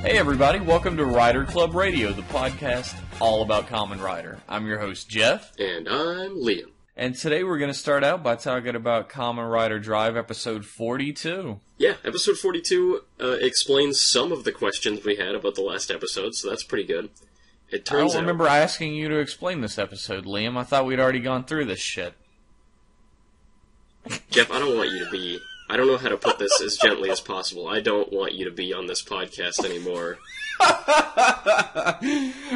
Hey everybody, welcome to Rider Club Radio, the podcast all about Kamen Rider. I'm your host, Jeff. And I'm Liam. And today we're going to start out by talking about Kamen Rider Drive episode 42. Yeah, episode 42 explains some of the questions we had about the last episode, so that's pretty good. It turns I don't remember asking you to explain this episode, Liam. I thought we'd already gone through this shit. Jeff, I don't want you to be... I don't know how to put this as gently as possible. I don't want you to be on this podcast anymore.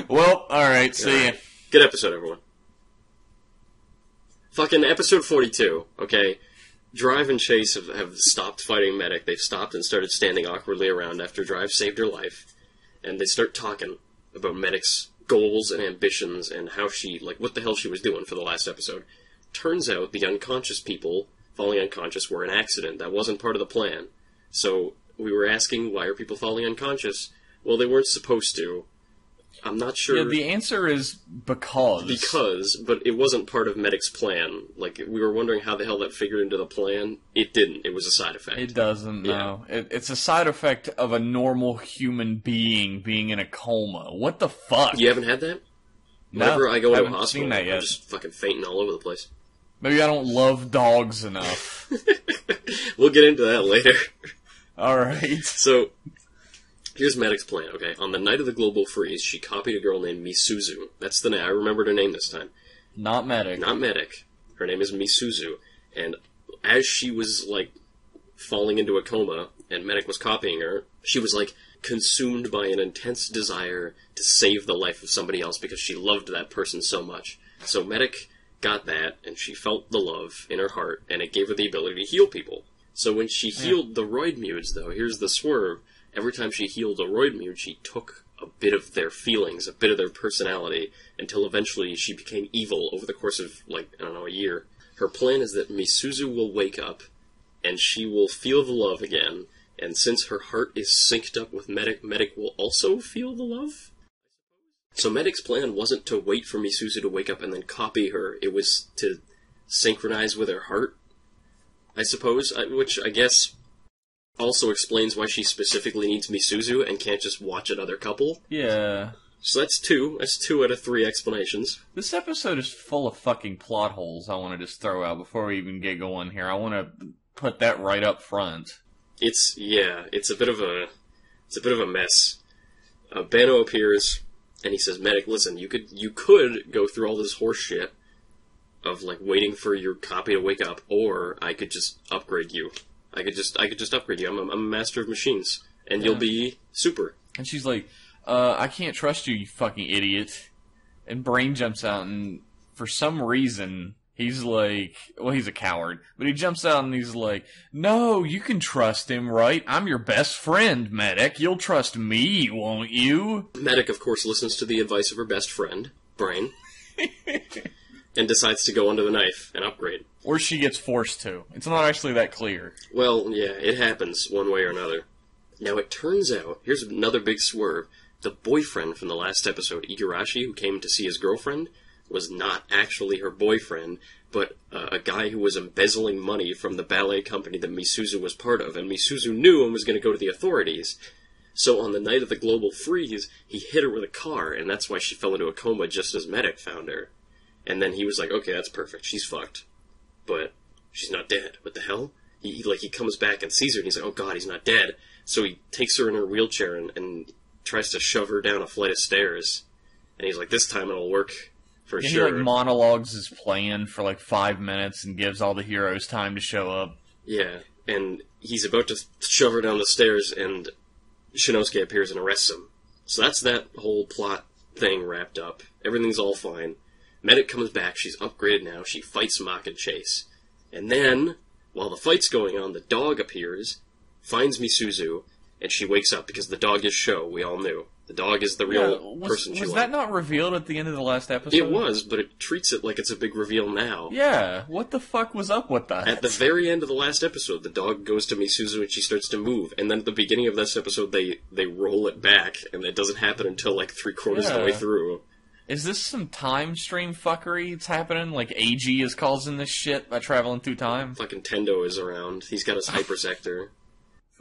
Well, alright, see ya. Good episode, everyone. Fucking episode 42, okay? Drive and Chase have stopped fighting Medic. They've stopped and started standing awkwardly around after Drive saved her life. And they start talking about Medic's goals and ambitions and how she, like, what the hell she was doing for the last episode. Turns out the unconscious people falling unconscious were an accident. That wasn't part of the plan. So we were asking, why are people falling unconscious? Well, they weren't supposed to. I'm not sure. Yeah, the answer is because. Because, but it wasn't part of Medic's plan. Like, we were wondering how the hell that figured into the plan. It didn't. It was a side effect. It doesn't, no. It's a side effect of a normal human being in a coma. What the fuck? You haven't had that? No, Whenever I go I into a haven't hospital, seen that yet. I'm just fucking fainting all over the place. Maybe I don't love dogs enough. We'll get into that later. Alright. So, here's Medic's plan, okay? On the night of the global freeze, she copied a girl named Misuzu. That's the name. I remembered her name this time. Not Medic. Not Medic. Her name is Misuzu. And as she was, like, falling into a coma, and Medic was copying her, she was, like, consumed by an intense desire to save the life of somebody else because she loved that person so much. So Medic got that, and she felt the love in her heart, and it gave her the ability to heal people. So when she healed the Roidmudes, though, here's the swerve. Every time she healed a Roidmude, she took a bit of their feelings, a bit of their personality, until eventually she became evil over the course of, like, I don't know, a year. Her plan is that Misuzu will wake up, and she will feel the love again, and since her heart is synced up with Medic, Medic will also feel the love? So Medic's plan wasn't to wait for Misuzu to wake up and then copy her. It was to synchronize with her heart, I suppose, which I guess also explains why she specifically needs Misuzu and can't just watch another couple. Yeah. So that's two. That's 2 out of 3 explanations. This episode is full of fucking plot holes I want to just throw out before we even get going here. I want to put that right up front. It's a bit of a mess. Bano appears, and he says, Medic, listen, you could go through all this horse shit of, like, waiting for your copy to wake up, or I could just upgrade you. I could just upgrade you. I'm a master of machines, and you'll be super. And she's like, I can't trust you, you fucking idiot. And Brain jumps out, and for some reason, he's like, well, he's a coward, but he jumps out and he's like, no, you can trust him, right? I'm your best friend, Medic. You'll trust me, won't you? Medic, of course, listens to the advice of her best friend, Brain, and decides to go under the knife and upgrade. Or she gets forced to. It's not actually that clear. Well, yeah, it happens one way or another. Now, it turns out, here's another big swerve, the boyfriend from the last episode, Igarashi, who came to see his girlfriend, was not actually her boyfriend, but a guy who was embezzling money from the ballet company that Misuzu was part of, and Misuzu knew and was going to go to the authorities. So on the night of the global freeze, he hit her with a car, and that's why she fell into a coma just as Medic found her. And then he was like, okay, that's perfect, she's fucked. But she's not dead. What the hell? He comes back and sees her, and he's like, oh god, he's not dead. So he takes her in her wheelchair and tries to shove her down a flight of stairs. And he's like, this time it'll work. For sure. He, like, monologues his plan for, like, 5 minutes and gives all the heroes time to show up. Yeah, and he's about to shove her down the stairs, and Shinosuke appears and arrests him. So that's that whole plot thing wrapped up. Everything's all fine. Medic comes back, she's upgraded now, she fights Mach and Chase. And then, while the fight's going on, the dog appears, finds Misuzu, and she wakes up, because the dog is Sho, we all knew. The dog is the real person she was. Was that not revealed at the end of the last episode? It was, but it treats it like it's a big reveal now. Yeah, what the fuck was up with that? At the very end of the last episode, the dog goes to Misuzu and she starts to move, and then at the beginning of this episode, they roll it back, and it doesn't happen until, like, 3/4 of the way through. Is this some time stream fuckery that's happening? Like, AG is causing this shit by traveling through time? Fucking Tendo is around. He's got his hypersector.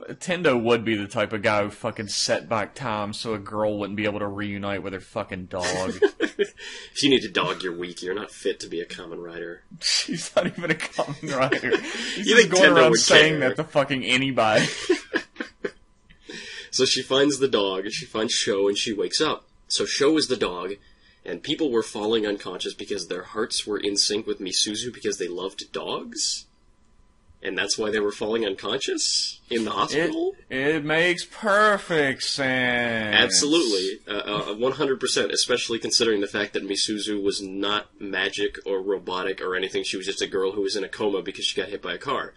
Tendo would be the type of guy who fucking set back time so a girl wouldn't be able to reunite with her fucking dog. If you need a dog, you're weak. You're not fit to be a Kamen Rider. She's not even a Kamen Rider. He's You just think going Tendo around would saying care? that to fucking anybody. So she finds the dog, and she finds Sho, and she wakes up. So Sho is the dog, and people were falling unconscious because their hearts were in sync with Misuzu because they loved dogs? And that's why they were falling unconscious in the hospital? It makes perfect sense. Absolutely. 100%, especially considering the fact that Misuzu was not magic or robotic or anything. She was just a girl who was in a coma because she got hit by a car.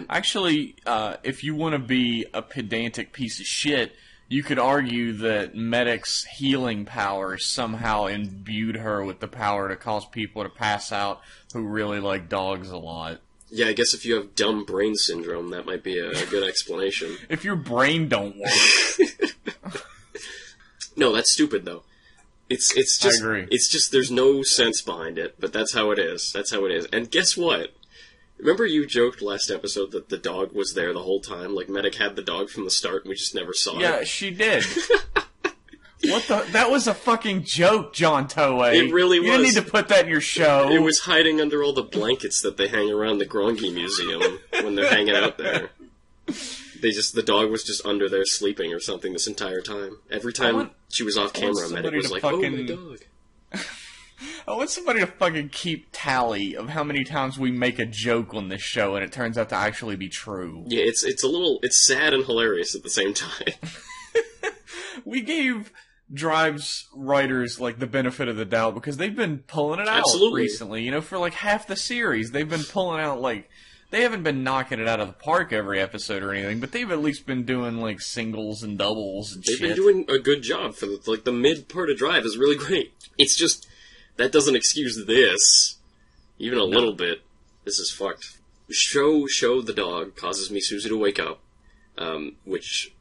Actually, if you want to be a pedantic piece of shit, you could argue that Medic's healing powers somehow imbued her with the power to cause people to pass out who really like dogs a lot. Yeah, I guess if you have dumb brain syndrome, that might be a good explanation. If your brain don't work. No, that's stupid, though. It's just, I agree. It's just, there's no sense behind it, but that's how it is. That's how it is. And guess what? Remember you joked last episode that the dog was there the whole time? Like, Medic had the dog from the start and we just never saw it? Yeah, she did. What the? That was a fucking joke, John Toei. It really You was. didn't need to put that in your show. It was hiding under all the blankets that they hang around the Grongi Museum when they're hanging out there. The dog was just under there sleeping or something this entire time. Every time she was off camera, Medic was like, oh, my dog. I want somebody to fucking keep tally of how many times we make a joke on this show and it turns out to actually be true. Yeah, it's sad and hilarious at the same time. We gave Drive's writers, like, the benefit of the doubt because they've been pulling it out recently. You know, for, like, half the series, they've been pulling out, like, they haven't been knocking it out of the park every episode or anything, but they've at least been doing, like, singles and doubles and shit. They've been doing a good job for, the mid part of Drive is really great. It's just, that doesn't excuse this. Even a little bit. This is fucked. Sho the dog causes Misuzu to wake up, which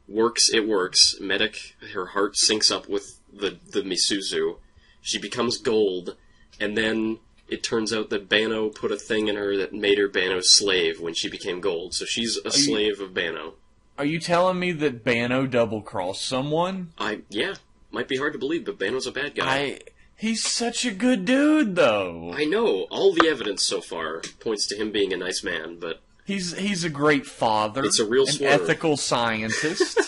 works. It works. Medic, her heart syncs up with the Misuzu. She becomes gold, and then it turns out that Bano put a thing in her that made her Bano's slave when she became gold. So she's a slave of Bano. Are you telling me that Bano double-crossed someone? Yeah. Might be hard to believe, but Bano's a bad guy. He's such a good dude, though. I know. All the evidence so far points to him being a nice man, but He's a great father. It's a real an swerve. ethical scientist.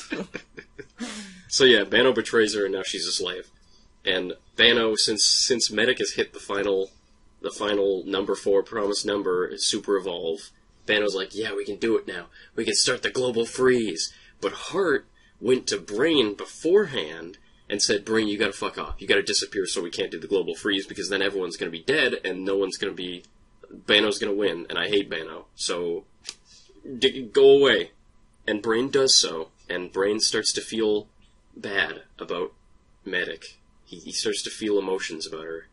So yeah, Bano betrays her, and now she's a slave. And Bano, since Medic has hit the final number 4 promised number, Super Evolve, Bano's like, yeah, we can do it now. We can start the global freeze. But Heart went to Brain beforehand and said, Brain, you gotta fuck off. You gotta disappear so we can't do the global freeze, because then everyone's gonna be dead, and no one's gonna be... Bano's gonna win, and I hate Bano. So, go away. And Brain does so, and Brain starts to feel bad about Medic. He starts to feel emotions about her.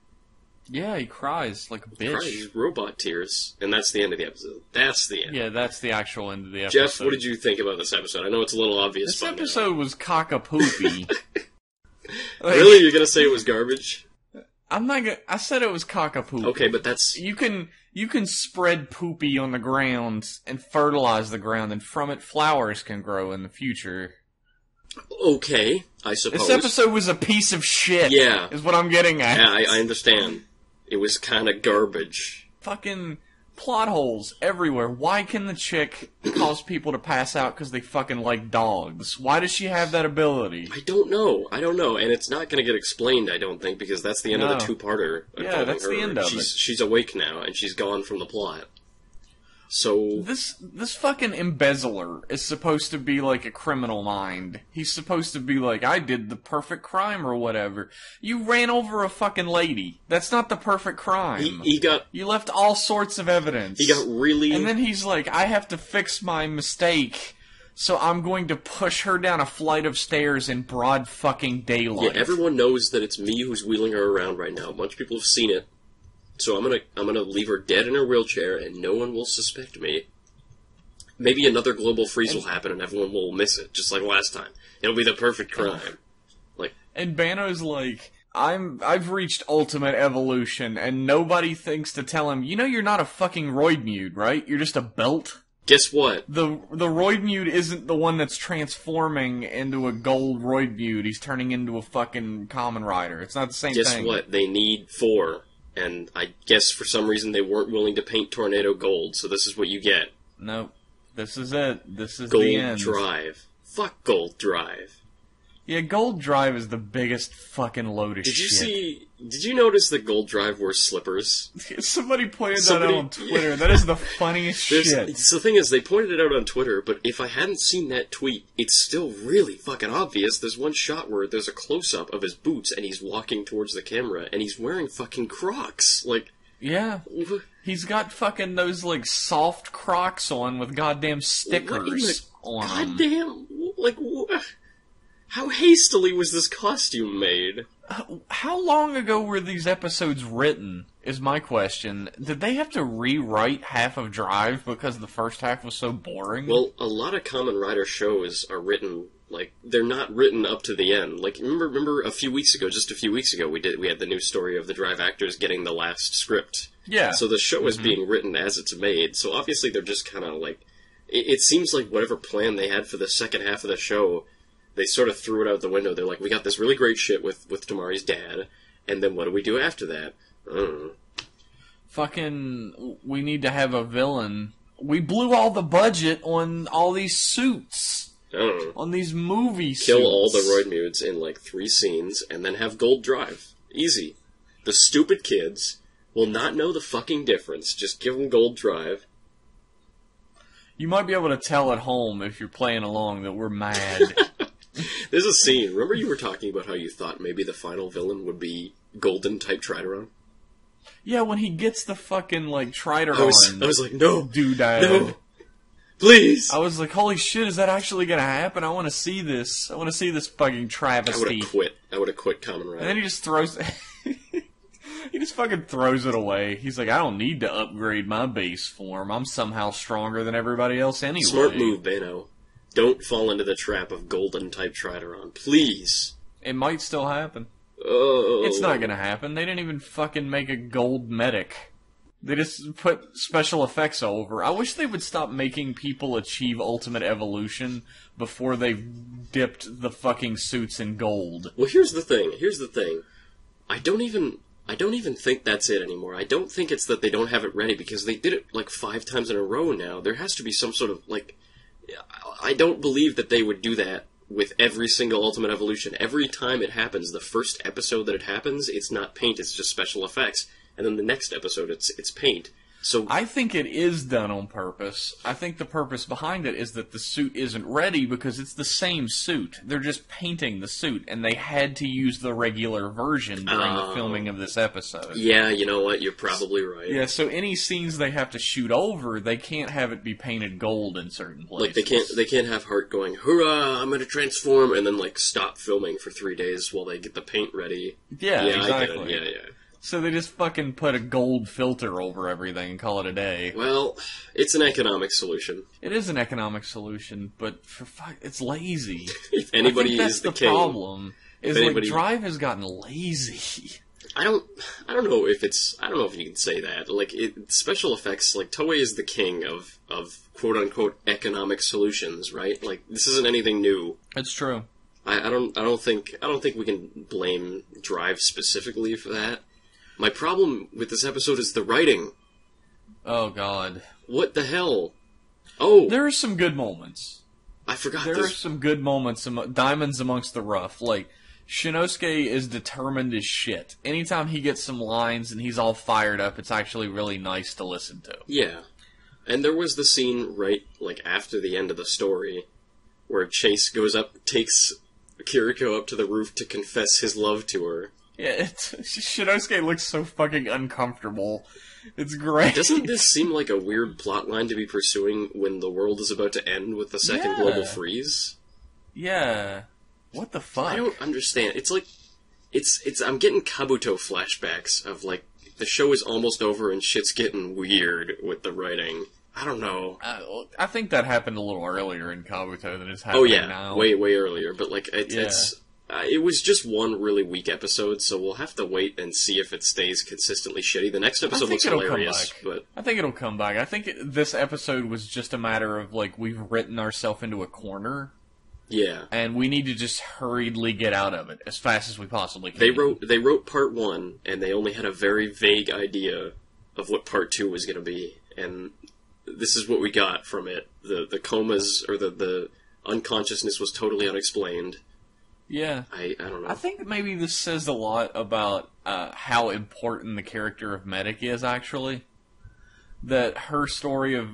Yeah, he cries like a bitch. He cries robot tears, and that's the end of the episode. That's the end. Yeah, that's the actual end of the episode. Jeff, what did you think about this episode? I know it's a little obvious. This episode was cock-a-poopy. Really? You're gonna say it was garbage? I'm not gonna... I said it was cock-a-poopy. Okay, but that's... You can spread poopy on the ground and fertilize the ground, and from it flowers can grow in the future. Okay, I suppose. This episode was a piece of shit. Yeah. Is what I'm getting at. Yeah, I understand. It was kind of garbage. Fucking plot holes everywhere. Why can the chick cause people to pass out because they fucking like dogs? Why does she have that ability? I don't know. And it's not going to get explained, I don't think, because that's the end of the two-parter. Yeah, that's the end of it. She's awake now, and she's gone from the plot. So... This fucking embezzler is supposed to be like a criminal mind. He's supposed to be like, I did the perfect crime or whatever. You ran over a fucking lady. That's not the perfect crime. You left all sorts of evidence. He got really... And then he's like, I have to fix my mistake, so I'm going to push her down a flight of stairs in broad fucking daylight. Yeah, everyone knows that it's me who's wheeling her around right now. A bunch of people have seen it. So I'm gonna leave her dead in her wheelchair, and no one will suspect me. Maybe another global freeze will happen, and everyone will miss it, just like last time. It'll be the perfect crime. And Bano's like, I've reached ultimate evolution, and nobody thinks to tell him, you know you're not a fucking Roid Mute, right? You're just a belt. Guess what? The Roidmute isn't the one that's transforming into a gold Roidmute. He's turning into a fucking Kamen Rider. It's not the same thing. Guess what? They need 4. And I guess for some reason they weren't willing to paint Tornado gold, so this is what you get. Nope. This is it. This is Gold the end. Drive. Fuck Gold Drive. Yeah, Gold Drive is the biggest fucking load of shit. Did you notice that Gold Drive wears slippers? Somebody pointed that out on Twitter. That is the funniest shit. So the thing is, they pointed it out on Twitter, but if I hadn't seen that tweet, it's still really fucking obvious. There's one shot where there's a close-up of his boots, and he's walking towards the camera, and he's wearing fucking Crocs. Like... Yeah. He's got fucking those, like, soft Crocs on with goddamn stickers on them. Goddamn... Like, how hastily was this costume made? How long ago were these episodes written, is my question. Did they have to rewrite half of Drive because the first half was so boring? Well, a lot of Kamen Rider shows are written, like, they're not written up to the end. Like, remember just a few weeks ago, we had the new story of the Drive actors getting the last script. Yeah. So the show is being written as it's made, so obviously they're just kind of, like... It seems like whatever plan they had for the second half of the show... They sort of threw it out the window. They're like, we got this really great shit with Tamari's dad, and then what do we do after that? I don't know. Fucking, we need to have a villain. We blew all the budget on all these suits. I don't know. On these movie suits. Kill all the Roidmutes in like 3 scenes, and then have Gold Drive. Easy. The stupid kids will not know the fucking difference. Just give them Gold Drive. You might be able to tell at home if you're playing along that we're mad. There's a scene. Remember you were talking about how you thought maybe the final villain would be Golden type Trideron? Yeah, when he gets the fucking, like, Trideron. I was like, no. Doodad. No. Please. I was like, holy shit, is that actually gonna happen? I want to see this. I want to see this fucking travesty. I would have quit Kamen Rider. And then he just throws... he just fucking throws it away. He's like, I don't need to upgrade my base form. I'm somehow stronger than everybody else anyway. Smart move, Bano. Don't fall into the trap of Golden type Trideron. Please. It might still happen. Oh. It's not gonna happen. They didn't even fucking make a gold medic. They just put special effects over. I wish they would stop making people achieve ultimate evolution before they've dipped the fucking suits in gold. Well, here's the thing. I don't even think that's it anymore. I don't think it's that they don't have it ready, because they did it like 5 times in a row now. There has to be some sort of, like... I don't believe that they would do that with every single Ultimate Evolution. Every time it happens, the first episode that it happens, it's not paint, it's just special effects. And then the next episode, it's paint. So I think it is done on purpose. I think the purpose behind it is that the suit isn't ready because it's the same suit. They're just painting the suit, and they had to use the regular version during the filming of this episode. Yeah, you know what? You're probably right. Yeah, so any scenes they have to shoot over, they can't have it be painted gold in certain places. Like they can't have Hart going, "Hurrah! I'm going to transform," and then like stop filming for 3 days while they get the paint ready. Yeah, exactly. I get it. Yeah. So they just fucking put a gold filter over everything and call it a day. Well, it's an economic solution. It is an economic solution, but it's lazy. If anybody I think that's is the the king, problem. Is like Drive has gotten lazy. I don't know if you can say that. Like special effects, like Toei is the king of quote unquote economic solutions, right? Like this isn't anything new. It's true. I don't think we can blame Drive specifically for that. My problem with this episode is the writing. Oh, God. What the hell? Oh! There are some good moments. I forgot There are some good moments, diamonds amongst the rough. Like, Shinosuke is determined as shit. Anytime he gets some lines and he's all fired up, it's actually really nice to listen to. Yeah. And there was the scene right, like, after the end of the story, where Chase goes up, takes Kiriko up to the roof to confess his love to her. Yeah, Shinosuke looks so fucking uncomfortable. It's great. Doesn't this seem like a weird plotline to be pursuing when the world is about to end with the second global freeze? Yeah. What the fuck? I don't understand. It's like, I'm getting Kabuto flashbacks of like, the show is almost over and shit's getting weird with the writing. I don't know. I think that happened a little earlier in Kabuto than it's happening now. Way earlier. But like, it's It was just one really weak episode, so we'll have to wait and see if it stays consistently shitty. The next episode looks hilarious, but I think it'll come back. I think this episode was just a matter of, like, we've written ourselves into a corner. Yeah. And we need to just hurriedly get out of it as fast as we possibly can. They wrote part 1, and they only had a very vague idea of what part 2 was going to be, and this is what we got from it. The comas, or the unconsciousness was totally unexplained. Yeah. I don't know. I think maybe this says a lot about how important the character of Medic is, actually. That her story of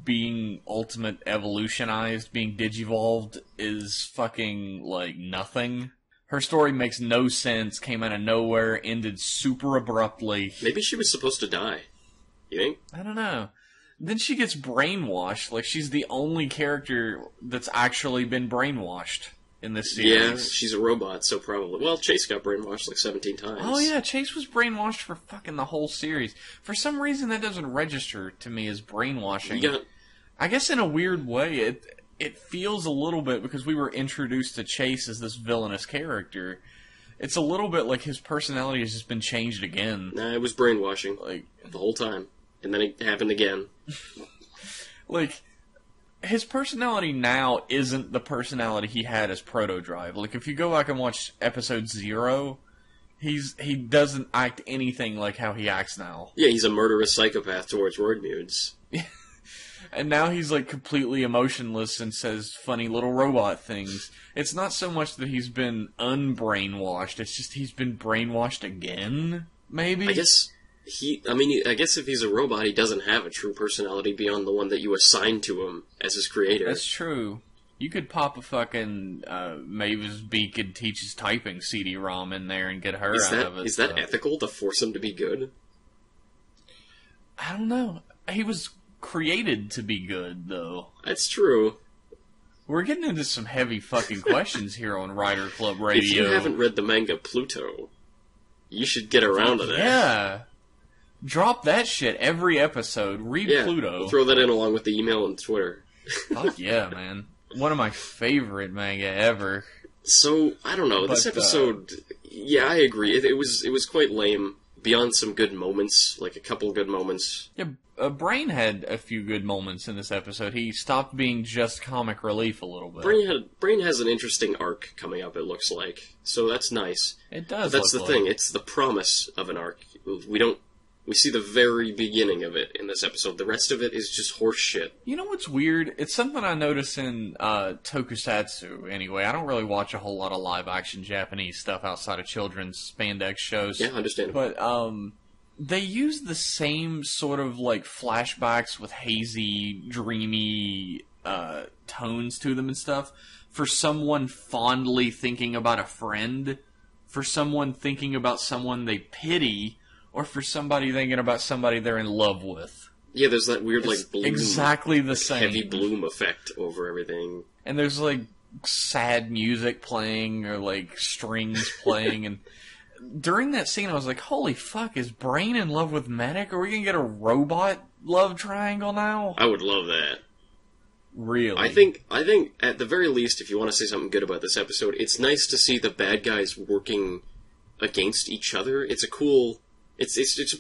being ultimate evolutionized, being digivolved, is fucking, like, nothing. Her story makes no sense, came out of nowhere, ended super abruptly. Maybe she was supposed to die. You think? I don't know. Then she gets brainwashed. Like, she's the only character that's actually been brainwashed in this series. Yeah, she's a robot, so probably. Well, Chase got brainwashed like 17 times. Oh yeah, Chase was brainwashed for fucking the whole series. For some reason, that doesn't register to me as brainwashing. Yeah. I guess in a weird way, it feels a little bit, because we were introduced to Chase as this villainous character. It's a little bit like his personality has just been changed again. Nah, it was brainwashing, like, the whole time. And then it happened again. Like, his personality now isn't the personality he had as Proto-Drive. Like, if you go back and watch episode 0, he doesn't act anything like how he acts now. Yeah, he's a murderous psychopath towards Roidmudes. And now he's, like, completely emotionless and says funny little robot things. It's not so much that he's been unbrainwashed, it's just he's been brainwashed again, maybe? I guess if he's a robot, he doesn't have a true personality beyond the one that you assign to him as his creator. That's true. You could pop a fucking Mavis Beacon teaches typing CD-ROM in there and get her out of it. Is that ethical to force him to be good? I don't know. He was created to be good, though. That's true. We're getting into some heavy fucking questions here on Rider Club Radio. If you haven't read the manga Pluto, you should get around to that. Yeah. Drop that shit every episode. Read Pluto. We'll throw that in along with the email and Twitter. Fuck yeah, man. One of my favorite manga ever. So, I don't know. This episode, yeah, I agree. It was quite lame. Beyond some good moments, like a couple good moments. Yeah, Brain had a few good moments in this episode. He stopped being just comic relief a little bit. Brain has an interesting arc coming up, it looks like. So that's nice. It does. But that's the thing. It's the promise of an arc. We see the very beginning of it in this episode. The rest of it is just horse shit. You know what's weird? It's something I notice in tokusatsu, anyway. I don't really watch a whole lot of live-action Japanese stuff outside of children's spandex shows. Yeah, understandable. But, they use the same sort of, like, flashbacks with hazy, dreamy, tones to them and stuff for someone fondly thinking about a friend, for someone thinking about someone they pity, or for somebody thinking about somebody they're in love with. Yeah, there's that weird, it's like, bloom. Exactly the same. Heavy bloom effect over everything. And there's, like, sad music playing, or, like, strings playing, and during that scene I was like, holy fuck, is Brain in love with Medic? Are we gonna get a robot love triangle now? I would love that. Really? I think at the very least, if you want to say something good about this episode, it's nice to see the bad guys working against each other. It's a cool... It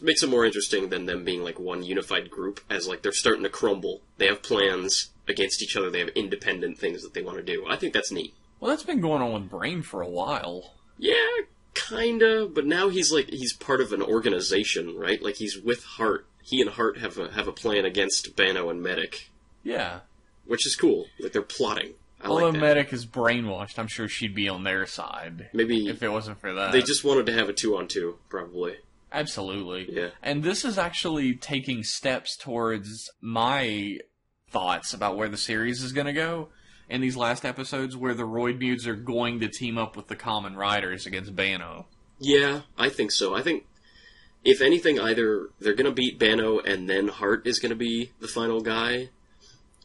makes it more interesting than them being, like, one unified group, as, like, they're starting to crumble. They have plans against each other. They have independent things that they want to do. I think that's neat. Well, that's been going on with Brain for a while. Yeah, kinda, but now he's part of an organization, right? Like, he's with Hart. He and Hart have a plan against Bano and Medic. Yeah. Which is cool. Like, they're plotting. Although Medic is brainwashed, I'm sure she'd be on their side. Maybe... if it wasn't for that. They just wanted to have a 2-on-2, probably. Absolutely. Yeah. And this is actually taking steps towards my thoughts about where the series is going to go in these last episodes, where the Roidmudes are going to team up with the Kamen Riders against Bano. Yeah, I think so. I think, if anything, either they're going to beat Bano and then Hart is going to be the final guy,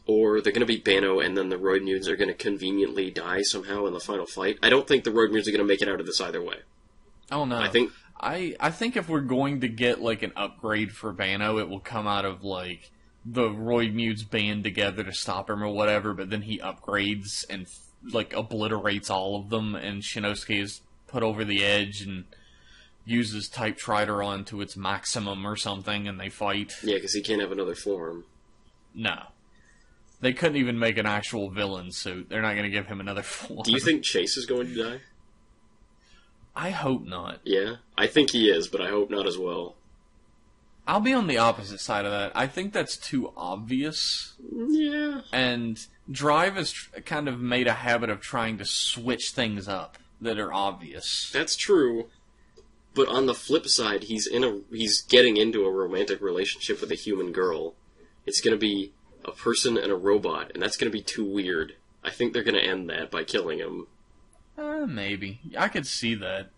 or they're going to beat Bano and then the Roidmudes are going to conveniently die somehow in the final fight. I don't think the Roidmudes are going to make it out of this either way. Oh, no. I think if we're going to get, like, an upgrade for Bano, it will come out of, like, the Roidmudes band together to stop him or whatever, but then he upgrades and like, obliterates all of them, and Shinosuke is put over the edge and uses Type Trideron to its maximum or something, and they fight. Yeah, because he can't have another form. No. They couldn't even make an actual villain suit. They're not going to give him another form. Do you think Chase is going to die? I hope not. Yeah? I think he is, but I hope not as well. I'll be on the opposite side of that. I think that's too obvious. Yeah. And Drive has kind of made a habit of trying to switch things up that are obvious. That's true. But on the flip side, he's getting into a romantic relationship with a human girl. It's going to be a person and a robot, and that's going to be too weird. I think they're going to end that by killing him. Maybe. I could see that.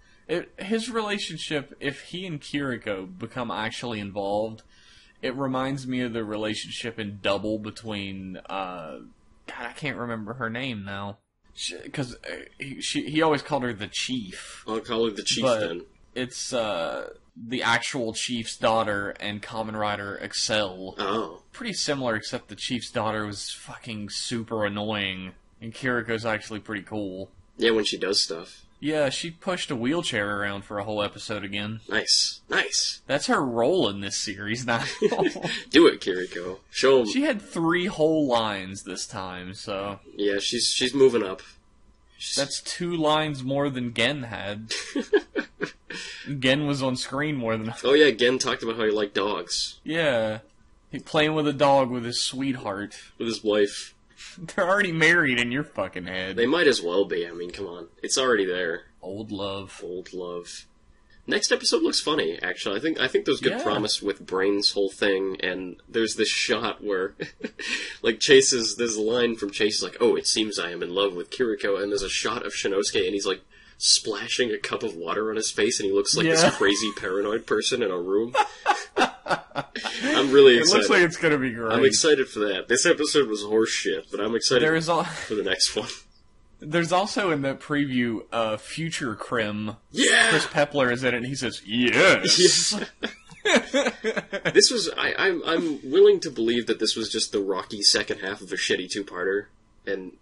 His relationship, if he and Kiriko become actually involved, it reminds me of the relationship in Double between, God, I can't remember her name now. Because he always called her the Chief. I'll call her the Chief then. It's, the actual Chief's daughter and Kamen Rider Excel. Oh. Pretty similar, except the Chief's daughter was fucking super annoying, and Kiriko's actually pretty cool. Yeah, when she does stuff. Yeah, she pushed a wheelchair around for a whole episode again. Nice. Nice. That's her role in this series now. Do it, Kiriko. Show 'em. She had 3 whole lines this time, so... Yeah, she's moving up. That's 2 lines more than Gen had. Gen was on screen more than... Oh yeah, Gen talked about how he liked dogs. Yeah. He playing with a dog with his sweetheart. With his wife. They're already married in your fucking head. They might as well be. I mean, come on. It's already there. Old love. Old love. Next episode looks funny, actually. I think there's good promise with Brain's whole thing, and there's this shot where, like, there's a line from Chase, like, oh, it seems I am in love with Kiriko, and there's a shot of Shinosuke, and he's, like, splashing a cup of water on his face, and he looks like this crazy paranoid person in a room. I'm really excited. It looks like it's going to be great. I'm excited for that. This episode was horse shit, but I'm excited for the next one. There's also in that preview, Future Crim. Yeah! Chris Pepler is in it, and he says, yes! This was, I'm willing to believe that this was just the rocky second half of a shitty two-parter, and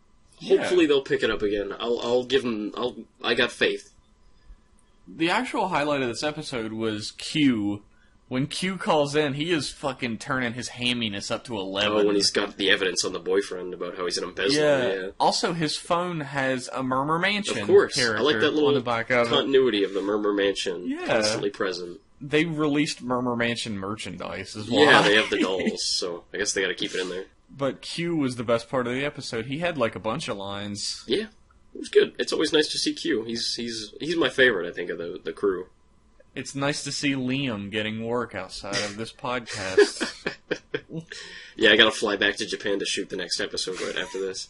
hopefully they'll pick it up again. I'll give them, I got faith. The actual highlight of this episode was Q. When Q calls in, he is fucking turning his hamminess up to 11. Oh, when he's got the evidence on the boyfriend about how he's an embezzler. Yeah. Also, his phone has a Murmur Mansion. Of course. I like that little of continuity of the Murmur Mansion constantly present. They released Murmur Mansion merchandise as well. Yeah, they have the dolls, so I guess they gotta keep it in there. But Q was the best part of the episode. He had like a bunch of lines. Yeah, it was good. It's always nice to see Q. He's my favorite, I think, of the crew. It's nice to see Liam getting work outside of this podcast. Yeah, I gotta fly back to Japan to shoot the next episode right after this.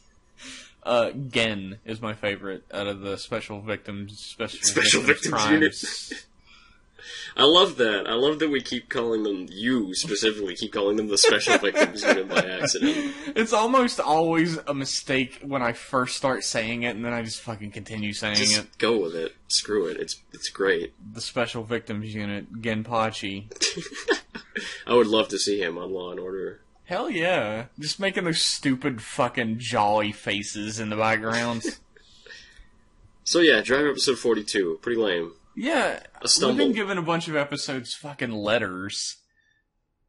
Gen is my favorite out of the Special Victims Victims Unit. I love that. I love that we keep calling them, you specifically, keep calling them the Special Victims Unit by accident. It's almost always a mistake when I first start saying it, and then I just fucking continue saying it. Just go with it. Screw it. It's great. The Special Victims Unit, Genpachi. I would love to see him on Law & Order. Hell yeah. Just making those stupid fucking jolly faces in the background. So yeah, Drive episode 42. Pretty lame. Yeah, we've been given a bunch of episodes fucking letter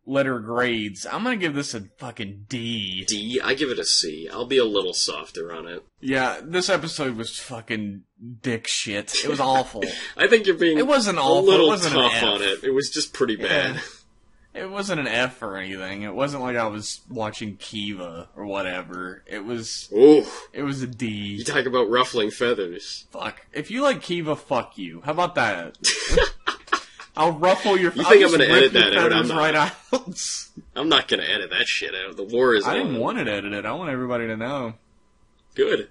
grades. I'm gonna give this a fucking D. D? I give it a C. I'll be a little softer on it. Yeah, this episode was fucking dick shit. It was awful. I think you're being a little tough on it. It was just pretty bad. It wasn't an F or anything. It wasn't like I was watching Kiva or whatever. It was... Ooh. It was a D. You talk about ruffling feathers. Fuck. If you like Kiva, fuck you. How about that? I'll ruffle your... You think I'm gonna edit that out? I'm not. Right out. I'm not gonna edit that shit out. The war is on. I didn't want it edited. I want everybody to know. Good.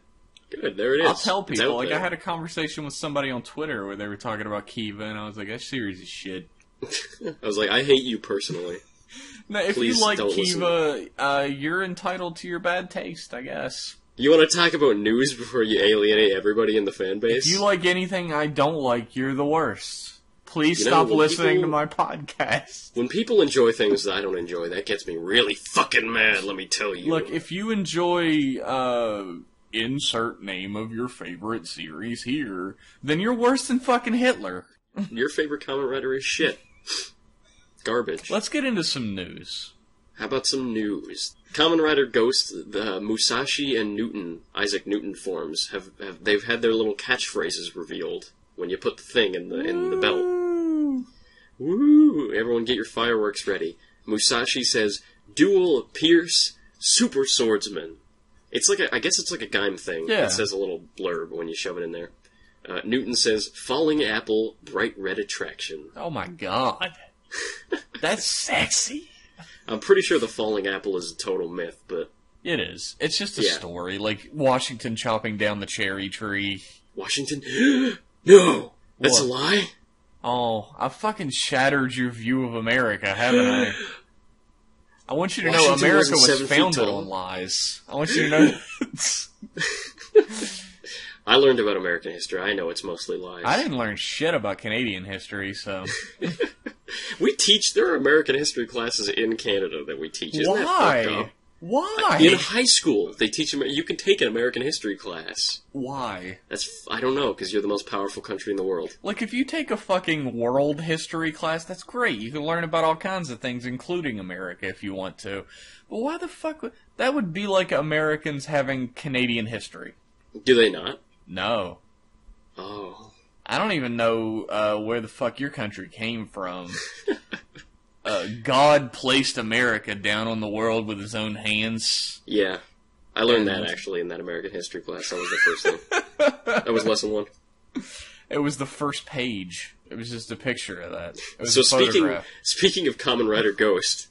There it is. I'll tell people. Like, I had a conversation with somebody on Twitter where they were talking about Kiva, and I was like, that series is shit. I was like, I hate you personally. No, if Please you like Kiva, you're entitled to your bad taste, I guess. You want to talk about news before you alienate everybody in the fan base? If you like anything I don't like, you're the worst. Please stop listening to my podcast. When people enjoy things that I don't enjoy, that gets me really fucking mad, let me tell you. Look, if you enjoy insert name of your favorite series here, then you're worse than fucking Hitler. Your favorite Kamen Rider is shit. Garbage. Let's get into some news. How about some news? Kamen Rider Ghost, the Musashi and Newton, Isaac Newton forms, they've had their little catchphrases revealed when you put the thing in the belt. Woo! Everyone get your fireworks ready. Musashi says, "Duel, pierce, super swordsman." It's like I guess it's like a Gaim thing. Yeah. It says a little blurb when you shove it in there. Newton says, "Falling apple, bright red attraction." Oh my god. That's sexy. I'm pretty sure the falling apple is a total myth, but... It is. It's just a story, like Washington chopping down the cherry tree. Washington? No! That's What? a lie? Oh, I fucking shattered your view of America, haven't I? I want you to know Washington America wasn't was 7 feet founded tall. on lies. I want you to know... I learned about American history. I know it's mostly lies. I didn't learn shit about Canadian history, so... There are American history classes in Canada that we teach. Isn't that fucked Why? up? Why? In high school, they teach you can take an American history class. Why? I don't know, because you're the most powerful country in the world. Like, if you take a fucking world history class, that's great. You can learn about all kinds of things, including America, if you want to. But why the fuck would... That would be like Americans having Canadian history. Do they not? No. Oh. I don't even know where the fuck your country came from. God placed America down on the world with his own hands. Yeah. I learned that, actually, in that American history class. That was the first thing. That was lesson 1. It was the first page. It was just a picture of that. It was So a photograph. speaking of Kamen Rider Ghost,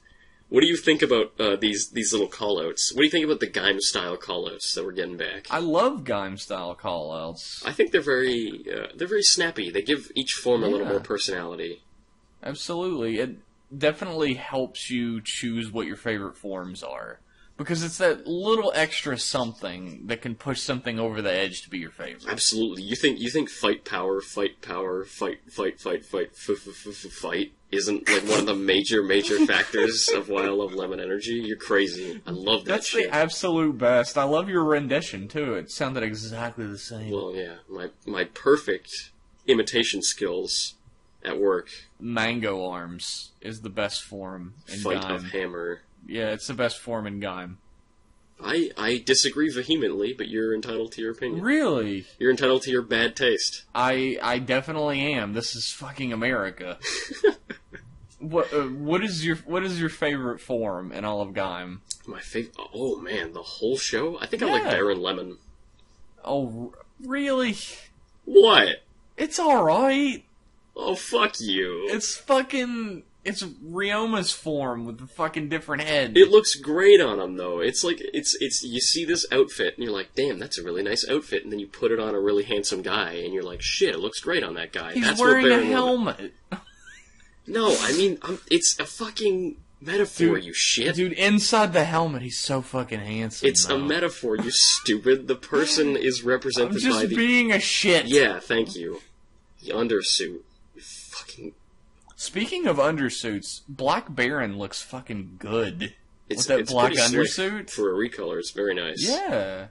what do you think about these little callouts? What do you think about the Gaim style callouts that we're getting back? I love Gaim style callouts. I think they're very snappy. They give each form a little more personality. Absolutely. It definitely helps you choose what your favorite forms are. Because it's that little extra something that can push something over the edge to be your favorite. Absolutely. You think fight isn't like one of the major factors of why I love Lemon Energy? You're crazy. I love that That's shit. the absolute best. I love your rendition, too. It sounded exactly the same. Well, yeah. My perfect imitation skills at work. Mango Arms is the best form in Fight Gaim. of Hammer. Yeah, it's the best form in Gaim. I disagree vehemently, but you're entitled to your opinion. Really? You're entitled to your bad taste. I definitely am. This is fucking America. What is your favorite form in all of Gaim? My favorite... Oh, man, the whole show? I think I like Baron Lemon. Oh, really? What? It's alright. Oh, fuck you. It's Ryoma's form with the fucking different head. It looks great on him, though. It's like, it's you see this outfit, and you're like, damn, that's a really nice outfit, and then you put it on a really handsome guy, and you're like, shit, it looks great on that guy. He's that's wearing what a Baron helmet. No, I mean, it's a fucking metaphor, you shit. Dude, inside the helmet, he's so fucking handsome. It's a metaphor, you stupid. The person is represented I'm just by the... being a shit. Yeah, thank you. The undersuit. You fucking... Speaking of undersuits, Black Baron looks fucking good. It's with that black pretty slick undersuit. for a recolor, it's very nice. Yeah.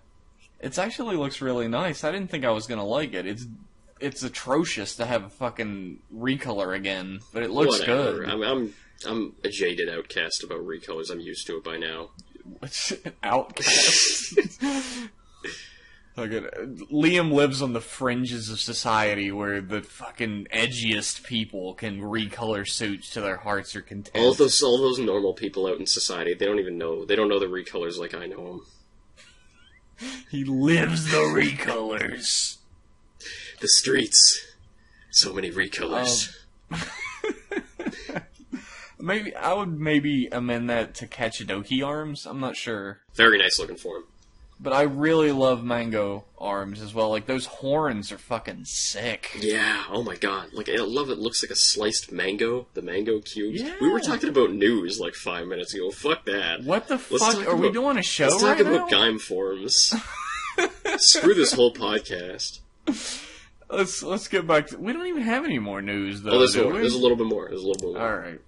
It actually looks really nice. I didn't think I was gonna like it. It's atrocious to have a fucking recolor again, but it looks Whatever. good. I'm a jaded outcast about recolors. I'm used to it by now. What's outcast? Liam lives on the fringes of society where the fucking edgiest people can recolor suits to their heart's content. All those normal people out in society, they don't know the recolors like I know them. He lives the recolors. The streets. So many recolors. I would amend that to Kachidoki arms. I'm not sure. Very nice looking form. But I really love Mango arms as well. Like, those horns are fucking sick. Yeah, oh my god. Like, I love it. Looks like a sliced mango. The mango cubes. Yeah. We were talking about news like 5 minutes ago. Fuck that. What the fuck? Are we doing a show right now? Let's talk about Gaim forms. Screw this whole podcast. Let's get back to... We don't even have any more news, though. Oh, there's more. There's a little bit more. Alright.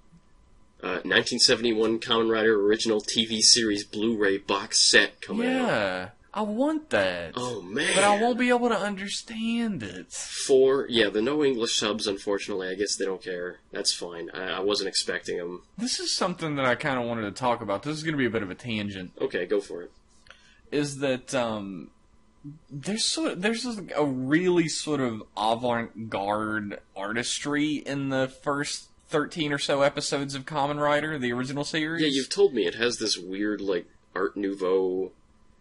1971 Kamen Rider Original TV Series Blu-ray box set coming out. Yeah. I want that. Oh, man. But I won't be able to understand it. The no English subs, unfortunately, I guess they don't care. That's fine. I wasn't expecting them. This is something that I kind of wanted to talk about. This is going to be a bit of a tangent. Okay, go for it. Is that, there's just a really sort of avant-garde artistry in the first 13 or so episodes of Kamen Rider, the original series. Yeah, you've told me it has this weird, like, Art Nouveau...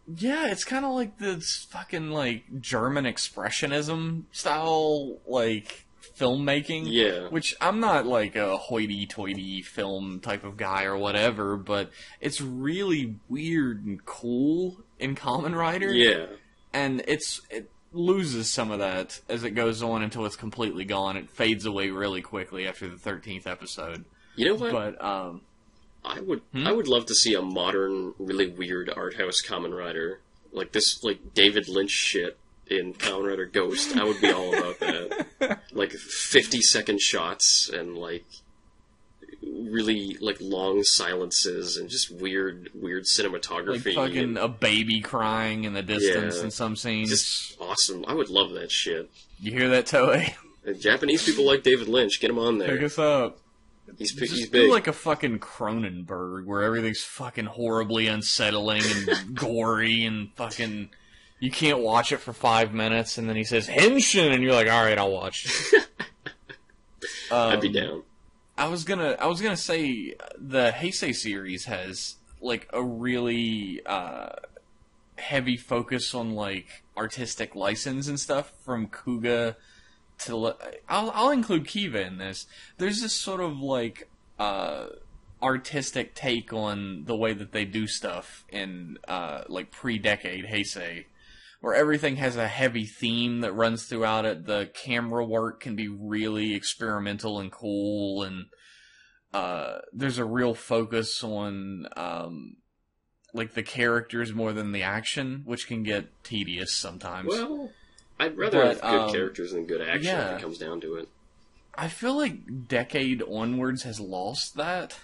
Yeah, it's kind of like this fucking, like, German expressionism style, like, filmmaking. Yeah. Which, I'm not, like, a hoity-toity film type of guy or whatever, but it's really weird and cool in Kamen Rider. Yeah. And it loses some of that as it goes on until it's completely gone. It fades away really quickly after the 13th episode. You know what? But, I would love to see a modern, really weird art house Kamen Rider. Like this, like, David Lynch shit in Kamen Rider Ghost. I would be all about that. Like, 50-second shots and, like, really, like, long silences and just weird cinematography. Like fucking a baby crying in the distance in some scenes. Just awesome. I would love that shit. You hear that, Toei? Japanese people like David Lynch. Get him on there. Pick us up. He's Just big. do like a fucking Cronenberg, where everything's fucking horribly unsettling and gory and fucking... You can't watch it for 5 minutes, and then he says, Henshin! And you're like, alright, I'll watch. I'd be down. I was gonna say, the Heisei series has, like, a really, heavy focus on, like, artistic license and stuff, from Kuga to... I'll include Kiva in this. There's this sort of, like, artistic take on the way that they do stuff in, like, pre-decade Heisei, where everything has a heavy theme that runs throughout it. The camera work can be really experimental and cool, and there's a real focus on, like, the characters more than the action, which can get tedious sometimes. Well... I'd rather have good characters than good action if it comes down to it. I feel like Decade onwards has lost that.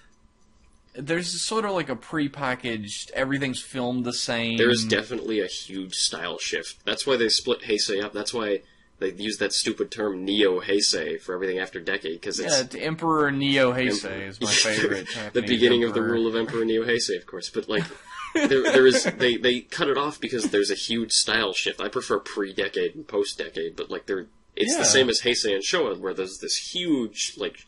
There's sort of like a pre-packaged, everything's filmed the same. There is definitely a huge style shift. That's why they split Heisei up. That's why they use that stupid term Neo Heisei for everything after Decade, because it's... Yeah, Emperor Neo Heisei is my favorite. The beginning of the rule of Emperor Neo Heisei, of course. But, like... they cut it off because there's a huge style shift. I prefer pre-decade and post-decade, but like it's the same as Heisei and Showa, where there's this huge like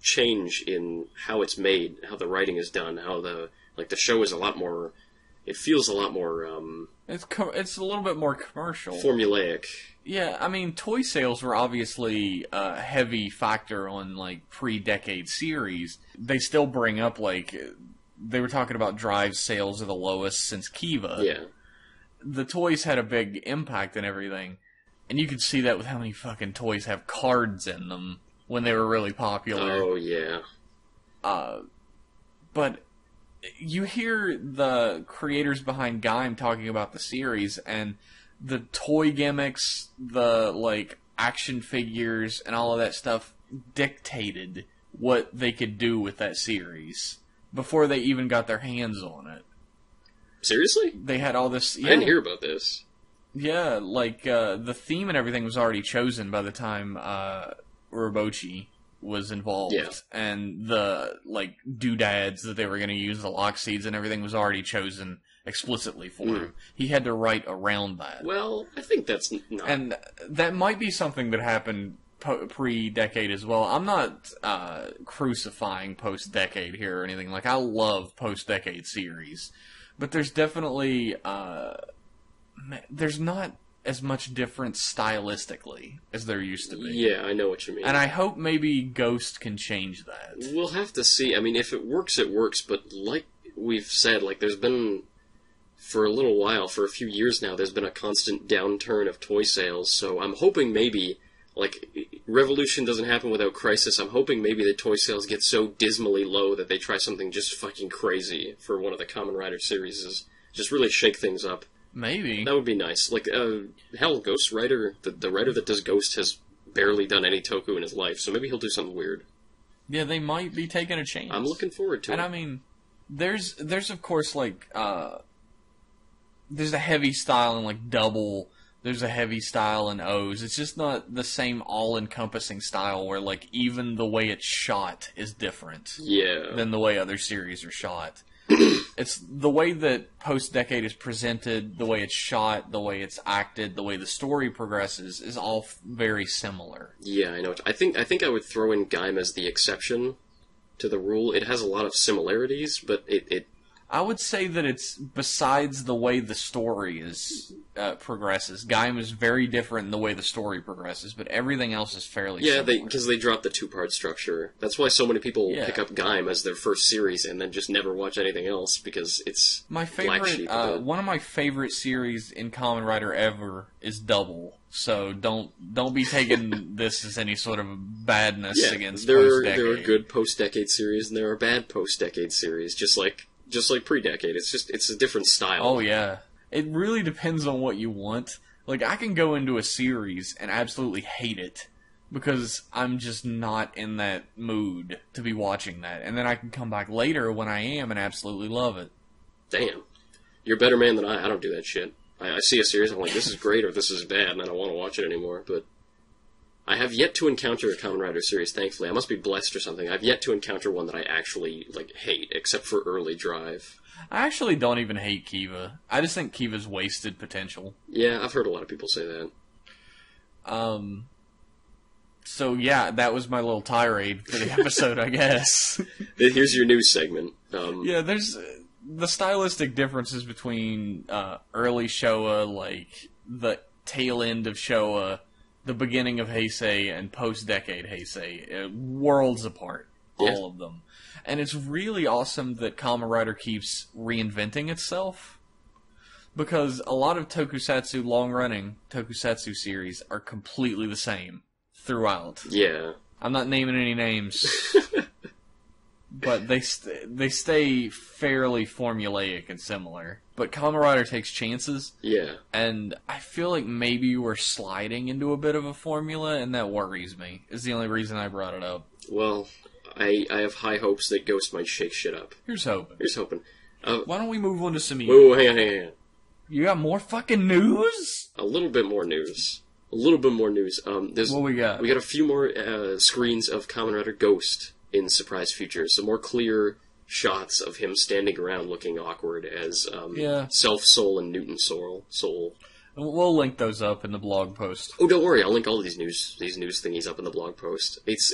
change in how it's made, how the writing is done, how the show is a lot more. It feels a lot more. It's a little bit more commercial, formulaic. Yeah, I mean, toy sales were obviously a heavy factor on like pre-decade series. They still bring up like. They were talking about Drive sales are the lowest since Kiva. Yeah. The toys had a big impact and everything. And you could see that with how many fucking toys have cards in them when they were really popular. Oh, yeah. But you hear the creators behind Gaim talking about the series, and the toy gimmicks, the, like, action figures, and all of that stuff dictated what they could do with that series. Before they even got their hands on it. Seriously? They had all this... Yeah, I didn't hear about this. Yeah, like, the theme and everything was already chosen by the time Urobuchi was involved. Yeah. And the, like, doodads that they were going to use, the lock seeds and everything was already chosen explicitly for him. He had to write around that. Well, I think that's not... And that might be something that happened... pre-decade as well. I'm not crucifying post-decade here or anything. Like, I love post-decade series. But there's definitely... there's not as much difference stylistically as there used to be. Yeah, I know what you mean. And I hope maybe Ghost can change that. We'll have to see. I mean, if it works, it works. But like we've said, like, there's been... For a little while, for a few years now, there's been a constant downturn of toy sales. So I'm hoping maybe... Like, revolution doesn't happen without crisis. I'm hoping maybe the toy sales get so dismally low that they try something just fucking crazy for one of the Kamen Rider series. Just really shake things up. Maybe. That would be nice. Like, hell, Ghost Rider, the writer that does Ghost has barely done any toku in his life, so maybe he'll do something weird. Yeah, they might be taking a chance. I'm looking forward to it. And I mean, there's of course, like, there's a heavy style in like Double. There's a heavy style in O's. It's just not the same all-encompassing style where like even the way it's shot is different than the way other series are shot. It's the way that post-decade is presented, the way it's shot, the way it's acted, the way the story progresses is all very similar. Yeah, I know. I think I would throw in Gaim as the exception to the rule. It has a lot of similarities, but it I would say that it's, besides the way the story is progresses, Gaim is very different in the way the story progresses, but everything else is fairly similar. Yeah, because they dropped the two-part structure. That's why so many people pick up Gaim as their first series and then just never watch anything else, because it's my favorite. One of my favorite series in Kamen Rider ever is Double. So don't be taking this as any sort of badness against post-decade. There are good post-decade series and there are bad post-decade series, just like pre-decade. It's a different style. Oh yeah. It really depends on what you want. Like, I can go into a series and absolutely hate it because I'm just not in that mood to be watching that. And then I can come back later when I am and absolutely love it. Damn. You're a better man than I don't do that shit. I see a series, I'm like, this is great or this is bad, and I don't want to watch it anymore. But I have yet to encounter a Kamen Rider series, thankfully. I must be blessed or something. I've yet to encounter one that I actually hate, except for Early Drive. I actually don't even hate Kiva. I just think Kiva's wasted potential. Yeah, I've heard a lot of people say that. So yeah, that was my little tirade for the episode, I guess. Here's your news segment. Yeah, there's the stylistic differences between early Showa, like the tail end of Showa, the beginning of Heisei, and post-decade Heisei. Worlds apart, all of them. And it's really awesome that Kamen Rider keeps reinventing itself, because a lot of tokusatsu, long-running tokusatsu series are completely the same throughout. Yeah. I'm not naming any names, but they stay fairly formulaic and similar. But Kamen Rider takes chances. Yeah. And I feel like maybe we're sliding into a bit of a formula, and that worries me. Is the only reason I brought it up. Well, I have high hopes that Ghost might shake shit up. Here's hoping. Here's hoping. Why don't we move on to some... Whoa, hang on. You got more fucking news? A little bit more news. What we got? We got a few more screens of Kamen Rider Ghost in Surprise Future. Some more clear shots of him standing around looking awkward as Self Soul and Newton Soul. We'll link those up in the blog post. Oh, don't worry, I'll link all of these news thingies up in the blog post. It's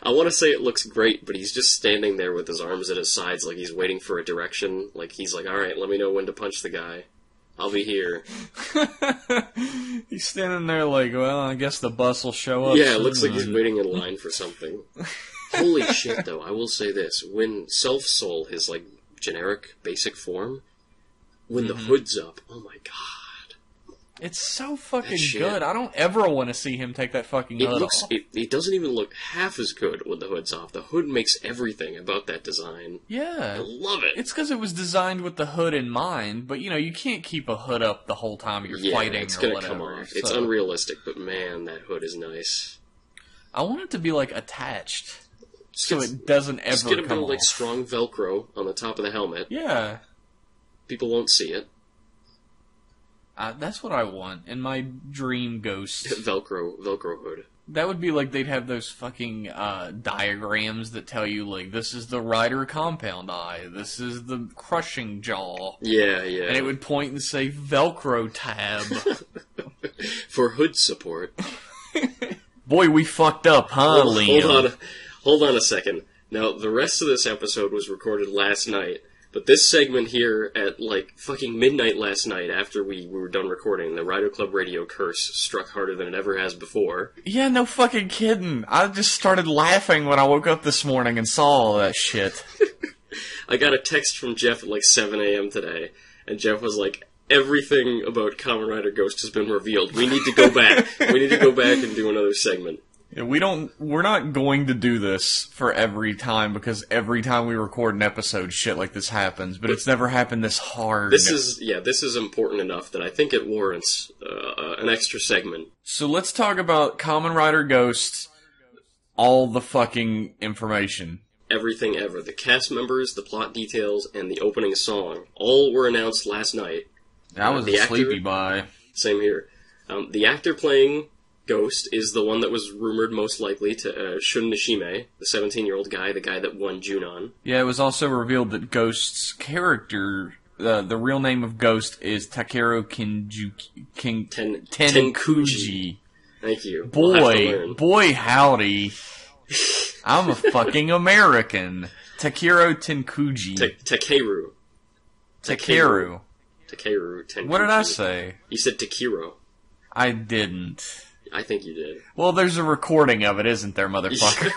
I want to say it looks great, but he's just standing there with his arms at his sides like he's waiting for a direction. Like he's like, alright, let me know when to punch the guy. I'll be here. He's standing there like, well, I guess the bus will show up. Yeah, it looks like he's waiting in line for something. Holy shit, though, I will say this. When Self Soul, his, generic, basic form, when the hood's up, oh my god. It's so fucking good. I don't ever want to see him take that fucking hood off. It doesn't even look half as good when the hood's off. The hood makes everything about that design. Yeah. I love it. It's because it was designed with the hood in mind, but, you can't keep a hood up the whole time you're fighting it's or gonna whatever. come off. It's unrealistic, but man, that hood is nice. I want it to be, attached. So it doesn't ever come off. Just get a strong Velcro on the top of the helmet. Yeah. People won't see it. That's what I want in my dream Ghost. Velcro hood. That would be they'd have those fucking diagrams that tell you, this is the Rider compound eye, this is the crushing jaw. Yeah. And it would point and say Velcro tab. For hood support. Boy, we fucked up, huh, Liam? Hold on a second. Now, the rest of this episode was recorded last night, but this segment here at, fucking midnight last night after we were done recording, the Rider Club Radio curse struck harder than it ever has before. Yeah, no fucking kidding. I just started laughing when I woke up this morning and saw all that shit. I got a text from Jeff at 7 a.m. today, and Jeff was like, everything about Kamen Rider Ghost has been revealed. We need to go back. We need to go back and do another segment. Yeah, we're not going to do this for every time, because every time we record an episode, shit like this happens, but it's never happened this hard. This is important enough that I think it warrants an extra segment. So let's talk about Kamen Rider Ghost, all the fucking information. everything ever. The cast members, the plot details, and the opening song all were announced last night. I was a sleepy boy. Same here. The actor playing Ghost is the one that was rumored most likely to Shun Nishime, the 17-year-old guy, the guy that won Junon. Yeah, it was also revealed that Ghost's character, the real name of Ghost is Takeru Tenkuji. Thank you. Boy howdy. I'm a fucking American. Takeru Tenkuji. Takeru Tenkuji. What did I say? You said Takeru. I didn't. I think you did. Well, there's a recording of it, isn't there, motherfucker?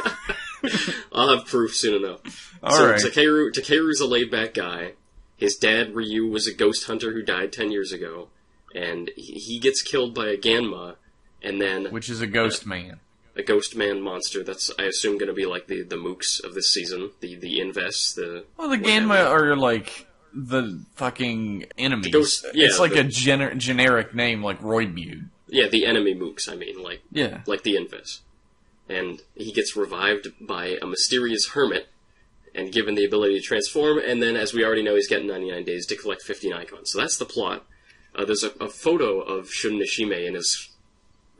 I'll have proof soon enough. Alright. Takeru's a laid-back guy. His dad, Ryu, was a ghost hunter who died 10 years ago. And he gets killed by a Ganma, and then... Which is a ghost man. A ghost man monster. That's, I assume, going to be like the mooks of this season. The Inves, Well, the Ganma are like the fucking enemies. Yeah, it's like a generic name like Roidbude. Yeah, the enemy mooks, I mean. Like the Inves. And he gets revived by a mysterious hermit and given the ability to transform, and then, as we already know, he's getting 99 days to collect 15 icons. So that's the plot. There's a photo of Shun Nishime in his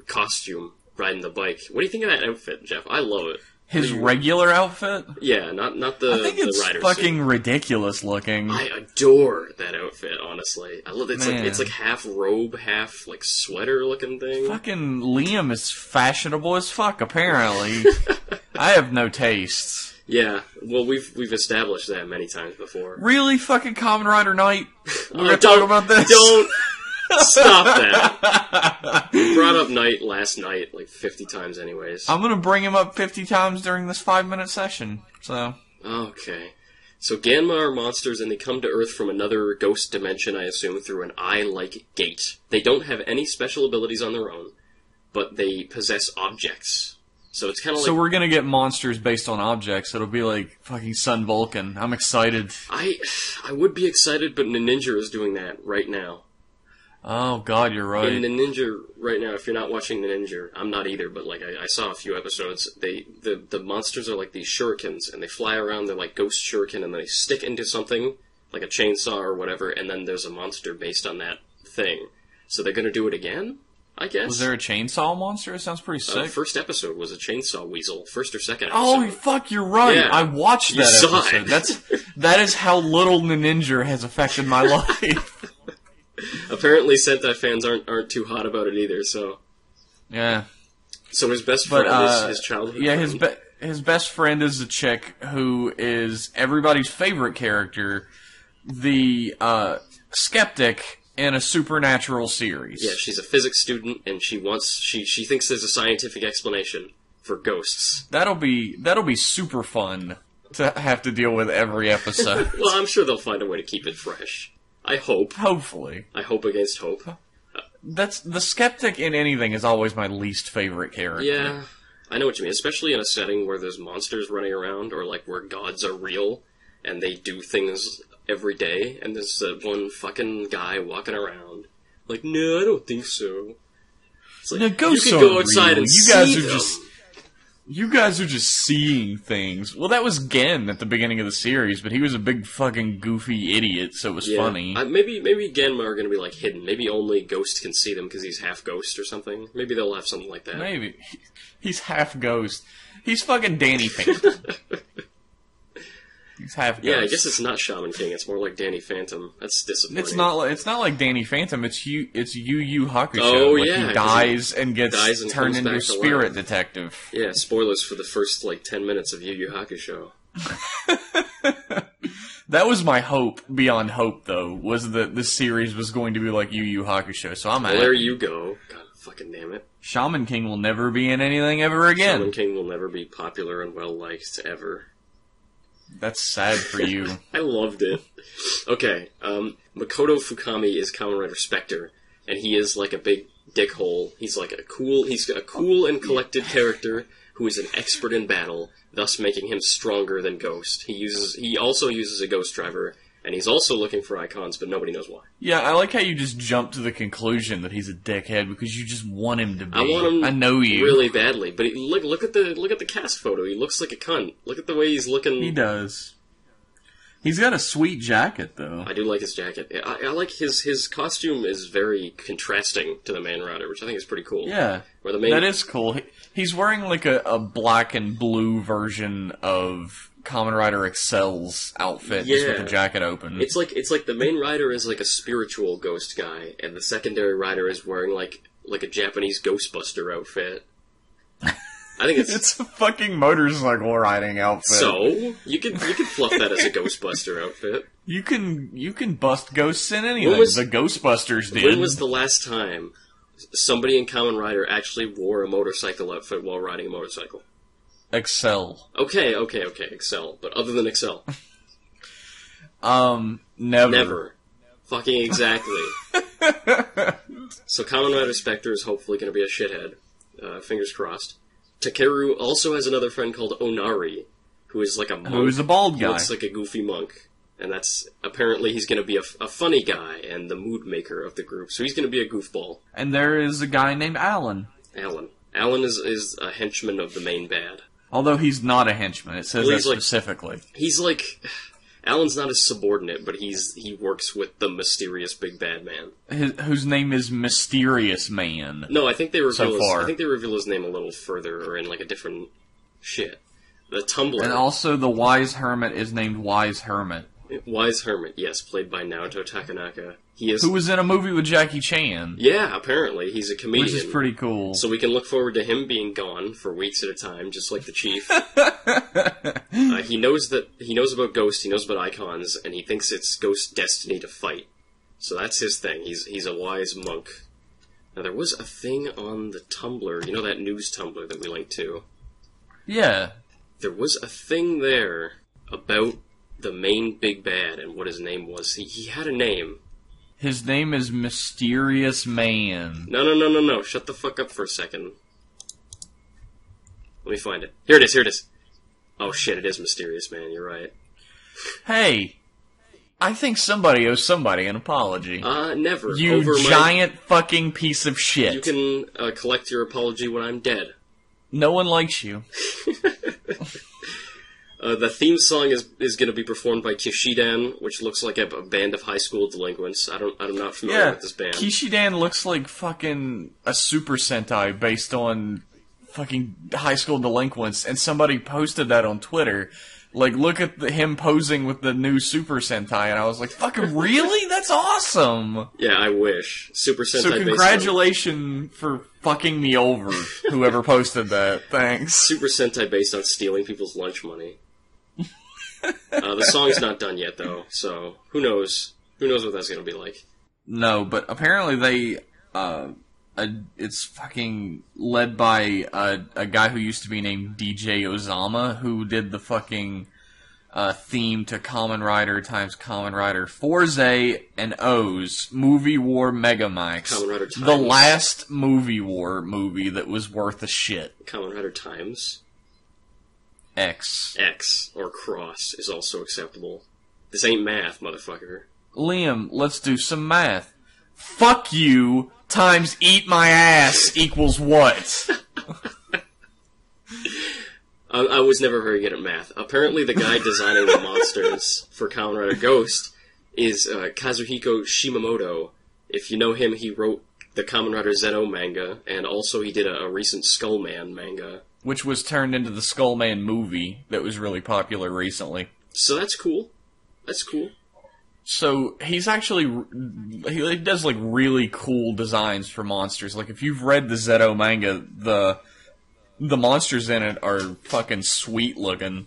costume riding the bike. What do you think of that outfit, Jeff? I love it. His regular outfit? Yeah, not the I think it's rider fucking suit. ridiculous looking. I adore that outfit, honestly. I love it. Man. It's like half robe, half like sweater looking thing. Fucking Liam is fashionable as fuck, apparently. I have no tastes. Yeah, well, we've established that many times before. Really, fucking Kamen Rider Knight? We're gonna talk about this? Don't stop that. We brought up Knight last night like 50 times anyways. I'm gonna bring him up 50 times during this 5-minute session, so... Okay. So Ganma are monsters, and they come to Earth from another ghost dimension, I assume, through an eye-like gate. They don't have any special abilities on their own, but they possess objects. So it's kind of like... So we're gonna get monsters based on objects. It'll be like fucking Sun Vulcan. I'm excited. I would be excited, but Ninja is doing that right now. Oh god, you're right. In Ninja right now, if you're not watching Ninja, I'm not either, but like I saw a few episodes, the monsters are like these shurikens, and they fly around, they're like ghost shuriken, and they stick into something, like a chainsaw or whatever, and then there's a monster based on that thing. So they're gonna do it again, I guess? Was there a chainsaw monster? It sounds pretty sick. First episode was a chainsaw weasel. First or second episode. Oh, fuck, you're right. Yeah, I watched that episode. It. That is how little Ninja has affected my life. Apparently Sentai fans aren't too hot about it either, so... Yeah. So his best friend is his childhood friend. His best friend is a chick who is everybody's favorite character, the skeptic in a supernatural series. Yeah, she's a physics student, and she thinks there's a scientific explanation for ghosts. That'll be super fun to have to deal with every episode. Well, I'm sure they'll find a way to keep it fresh. I hope. Hopefully. I hope against hope. That's the skeptic in anything is always my least favorite character. Yeah, I know what you mean, especially in a setting where there's monsters running around, or like where gods are real, and they do things every day, and there's one fucking guy walking around, like, no, I don't think so. It's like, no, you can go outside and see them. You guys are just seeing things. Well, that was Gen at the beginning of the series, but he was a big fucking goofy idiot, so it was funny. Maybe Genma are going to be like hidden. Maybe only Ghost can see them because he's half ghost or something. Maybe they'll have something like that. Maybe. He's half ghost. He's fucking Danny Phantom. He's half ghost. Yeah, I guess it's not Shaman King. It's more like Danny Phantom. That's disappointing. It's not like Danny Phantom. It's Yu Yu Hakusho. Oh, like yeah. He dies and gets turned into a spirit life. Detective. Yeah, spoilers for the first, 10 minutes of Yu Yu Hakusho. That was my hope beyond hope, though, was that this series was going to be like Yu Yu Hakusho, so I'm happy. There you go. God fucking damn it. Shaman King will never be in anything ever again. Shaman King will never be popular and well-liked ever. That's sad for you. I loved it. Okay, Makoto Fukami is Kamen Rider Spectre, and he is like a big dickhole. He's a cool and collected character who is an expert in battle, thus making him stronger than Ghost. He also uses a Ghost driver, And he's also looking for icons, but nobody knows why. Yeah, I like how you just jump to the conclusion that he's a dickhead because you just want him to be. I want him I know you. really badly, but look at the cast photo. He looks like a cunt. Look at the way he's looking. He does. He's got a sweet jacket, though. I do like his jacket. I like his costume is very contrasting to the Man Rider, which I think is pretty cool. Yeah, Where the main... that is cool. He's wearing like a black and blue version of Kamen Rider Excel's outfit, just with the jacket open. It's like the main rider is like a spiritual ghost guy, and the secondary rider is wearing like a Japanese Ghostbuster outfit. I think it's a fucking motorcycle riding outfit. So you could fluff that as a Ghostbuster outfit. You can bust ghosts in anything. The Ghostbusters did. When was the last time somebody in Kamen Rider actually wore a motorcycle outfit while riding a motorcycle? Excel. Okay, Excel. But other than Excel. Never. Fucking exactly. So Kamen Rider Spectre is hopefully going to be a shithead. Fingers crossed. Takeru also has another friend called Onari, who is like a monk. Who's a bald guy. He looks like a goofy monk. And that's, apparently he's going to be a funny guy and the mood maker of the group. So he's going to be a goofball. And there is a guy named Alan. Alan is a henchman of the main bad. Although he's not a henchman, it says that specifically. He's like... Alan's not his subordinate, but he works with the mysterious big bad man. Whose name is Mysterious Man. No, I think they reveal his name a little further, or in like a different shit. The Tumblr. And also the Wise Hermit is named Wise Hermit. Wise Hermit, yes, played by Naoto Takanaka. Who was in a movie with Jackie Chan. Yeah, apparently. He's a comedian. Which is pretty cool. So we can look forward to him being gone for weeks at a time, just like the Chief. He knows about Ghost, he knows about icons, and he thinks it's Ghost's destiny to fight. So that's his thing. He's a wise monk. Now, there was a thing on the Tumblr, you know that news Tumblr that we linked to? Yeah. There was a thing there about the main big bad and what his name was. He had a name. His name is Mysterious Man. No. Shut the fuck up for a second. Let me find it. Here it is. Oh shit, it is Mysterious Man, you're right. Hey, I think somebody owes somebody an apology. Never. You giant fucking piece of shit. You can collect your apology when I'm dead. No one likes you. The theme song is going to be performed by Kishidan, which looks like a band of high school delinquents. I'm not familiar with this band. Kishidan looks like fucking a Super Sentai based on fucking high school delinquents, and somebody posted that on Twitter. Like, look at him posing with the new Super Sentai, and I was like, fucking really? That's awesome! Yeah, I wish. Super Sentai So congratulations for fucking me over, whoever posted that. Thanks. Super Sentai based on stealing people's lunch money. The song's not done yet, though, so who knows? Who knows what that's gonna be like? No, but apparently they, it's fucking led by a guy who used to be named DJ Ozama, who did the fucking theme to Kamen Rider times Kamen Rider Forze and O's Movie War Megamax. Kamen Rider Times. The last Movie War movie that was worth a shit. Kamen Rider Times. X or cross is also acceptable. This ain't math, motherfucker. Liam, let's do some math. Fuck you times eat my ass equals what? I was never very good at math. Apparently the guy designing the monsters for Kamen Rider Ghost is Kazuhiko Shimamoto. If you know him, he wrote the Kamen Rider Zero manga, and also he did a recent Skullman manga. Which was turned into the Skullman movie that was really popular recently. So that's cool. So he's actually, he does like really cool designs for monsters. Like if you've read the Zeto manga, the monsters in it are fucking sweet looking.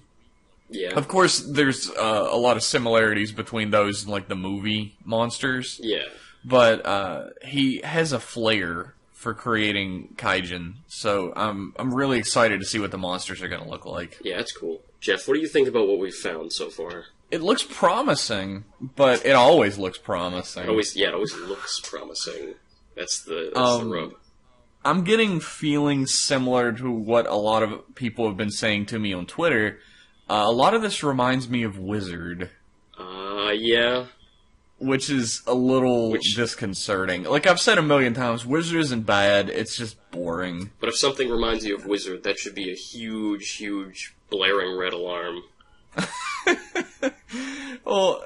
Yeah. Of course, there's a lot of similarities between those and like the movie monsters. Yeah. But he has a flair for creating kaijin, so I'm really excited to see what the monsters are going to look like. Yeah, that's cool. Jeff, what do you think about what we've found so far? It looks promising, but it always looks promising. It always looks promising. That's the rub. I'm getting feelings similar to what a lot of people have been saying to me on Twitter. A lot of this reminds me of Wizard. Yeah. Which is a little disconcerting. Like I've said a million times, Wizard isn't bad, it's just boring. But if something reminds you of Wizard, that should be a huge, huge blaring red alarm. Well,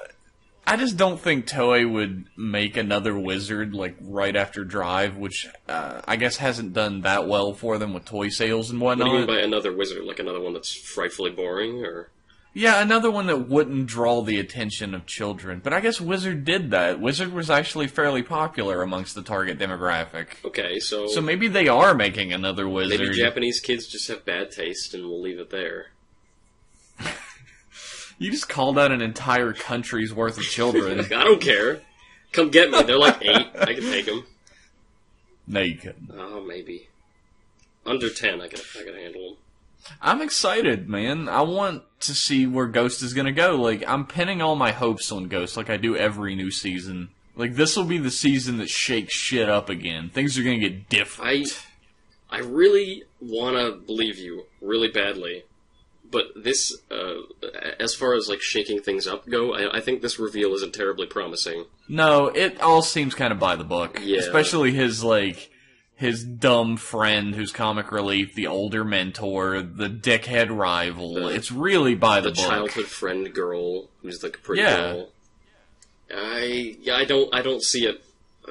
I just don't think Toei would make another Wizard, like, right after Drive, which I guess hasn't done that well for them with toy sales and whatnot. What do you mean by another Wizard? Like another one that's frightfully boring, or...? Yeah, another one that wouldn't draw the attention of children. But I guess Wizard did that. Wizard was actually fairly popular amongst the target demographic. Okay, so... So maybe they are making another Wizard. Maybe Japanese kids just have bad taste, and we'll leave it there. You just called out an entire country's worth of children. I don't care. Come get me. They're like 8. I can take them. No, you couldn't. Oh, maybe. Under 10, I can handle them. I'm excited, man. I want to see where Ghost is gonna go. Like, I'm pinning all my hopes on Ghost, like I do every new season. Like, this will be the season that shakes shit up again. Things are gonna get different. I really wanna believe you, really badly. But this, as far as, like, shaking things up go, I think this reveal isn't terribly promising. No, it all seems kind of by the book. Yeah. Especially his dumb friend who's comic relief, the older mentor, the dickhead rival. It's really by the book. The childhood friend girl who's like a pretty girl. I don't see it.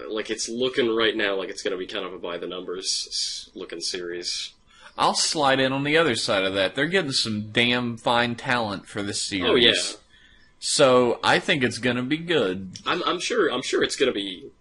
Like, it's looking right now like it's going to be kind of a by the numbers looking series. I'll slide in on the other side of that. They're getting some damn fine talent for this series. Oh yeah. So I think it's going to be good. I'm sure it's going to be.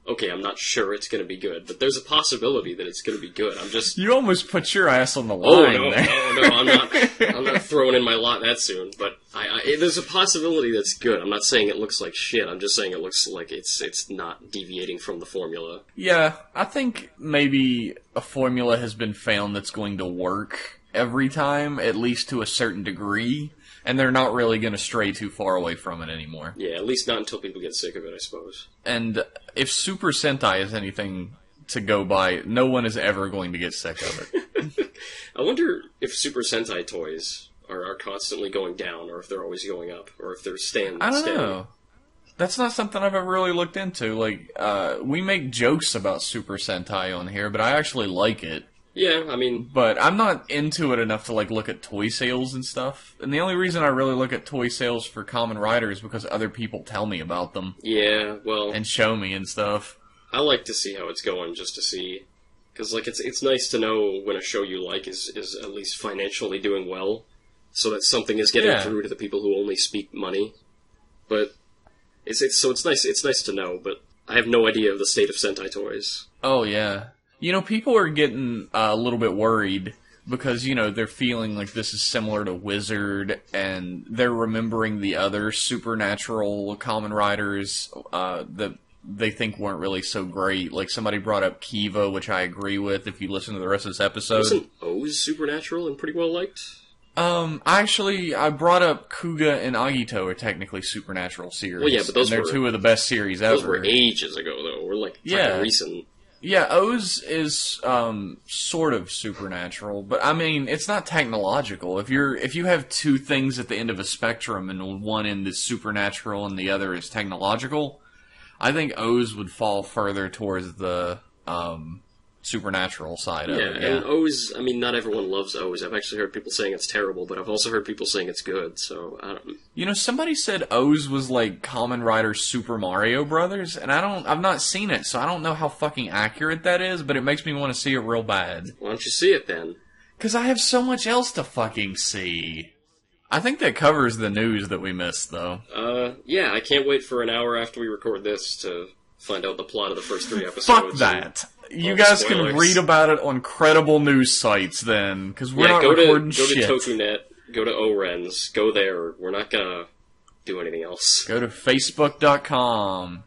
Okay, I'm not sure it's going to be good, but there's a possibility that it's going to be good. You almost put your ass on the line. Oh, no, I'm not throwing in my lot that soon, but there's a possibility that's good. I'm not saying it looks like shit, I'm just saying it looks like it's not deviating from the formula. Yeah, I think maybe a formula has been found that's going to work every time, at least to a certain degree. And they're not really going to stray too far away from it anymore. Yeah, at least not until people get sick of it, I suppose. And if Super Sentai is anything to go by, no one is ever going to get sick of it. I wonder if Super Sentai toys are constantly going down, or if they're always going up, or if they're staying. I don't know. That's not something I've ever really looked into. Like, we make jokes about Super Sentai on here, but I actually like it. Yeah, I mean... But I'm not into it enough to, like, look at toy sales and stuff. And the only reason I really look at toy sales for Kamen Rider is because other people tell me about them. Yeah, well... And show me and stuff. I like to see how it's going, just to see. Because, like, it's nice to know when a show you like is at least financially doing well. So that something is getting through to the people who only speak money. But... It's nice to know, but I have no idea of the state of Sentai toys. Oh, yeah. You know, people are getting a little bit worried because, you know, they're feeling like this is similar to Wizard, and they're remembering the other supernatural Kamen Riders that they think weren't really so great. Like, somebody brought up Kiva, which I agree with if you listen to the rest of this episode. Wasn't O's supernatural and pretty well liked? I brought up Kuga and Agito are technically supernatural series. Well, yeah, but they're two of the best series ever. Those were ages ago, though. We're like fucking recent. Yeah, O's is sort of supernatural, but I mean it's not technological. If you have two things at the end of a spectrum and one end is supernatural and the other is technological, I think O's would fall further towards the supernatural side of it. Yeah, and O's, I mean, not everyone loves O's. I've actually heard people saying it's terrible, but I've also heard people saying it's good, so I don't... You know, somebody said O's was like Kamen Rider Super Mario Brothers, and I've not seen it, so I don't know how fucking accurate that is, but it makes me want to see it real bad. Why don't you see it then? Because I have so much else to fucking see. I think that covers the news that we missed, though. Yeah, I can't wait for an hour after we record this to find out the plot of the first 3 episodes. Fuck that! You guys can read about it on credible news sites then, because we're not recording shit. Go to TokuNet, go to ORENS, go there. We're not gonna do anything else. Go to Facebook.com.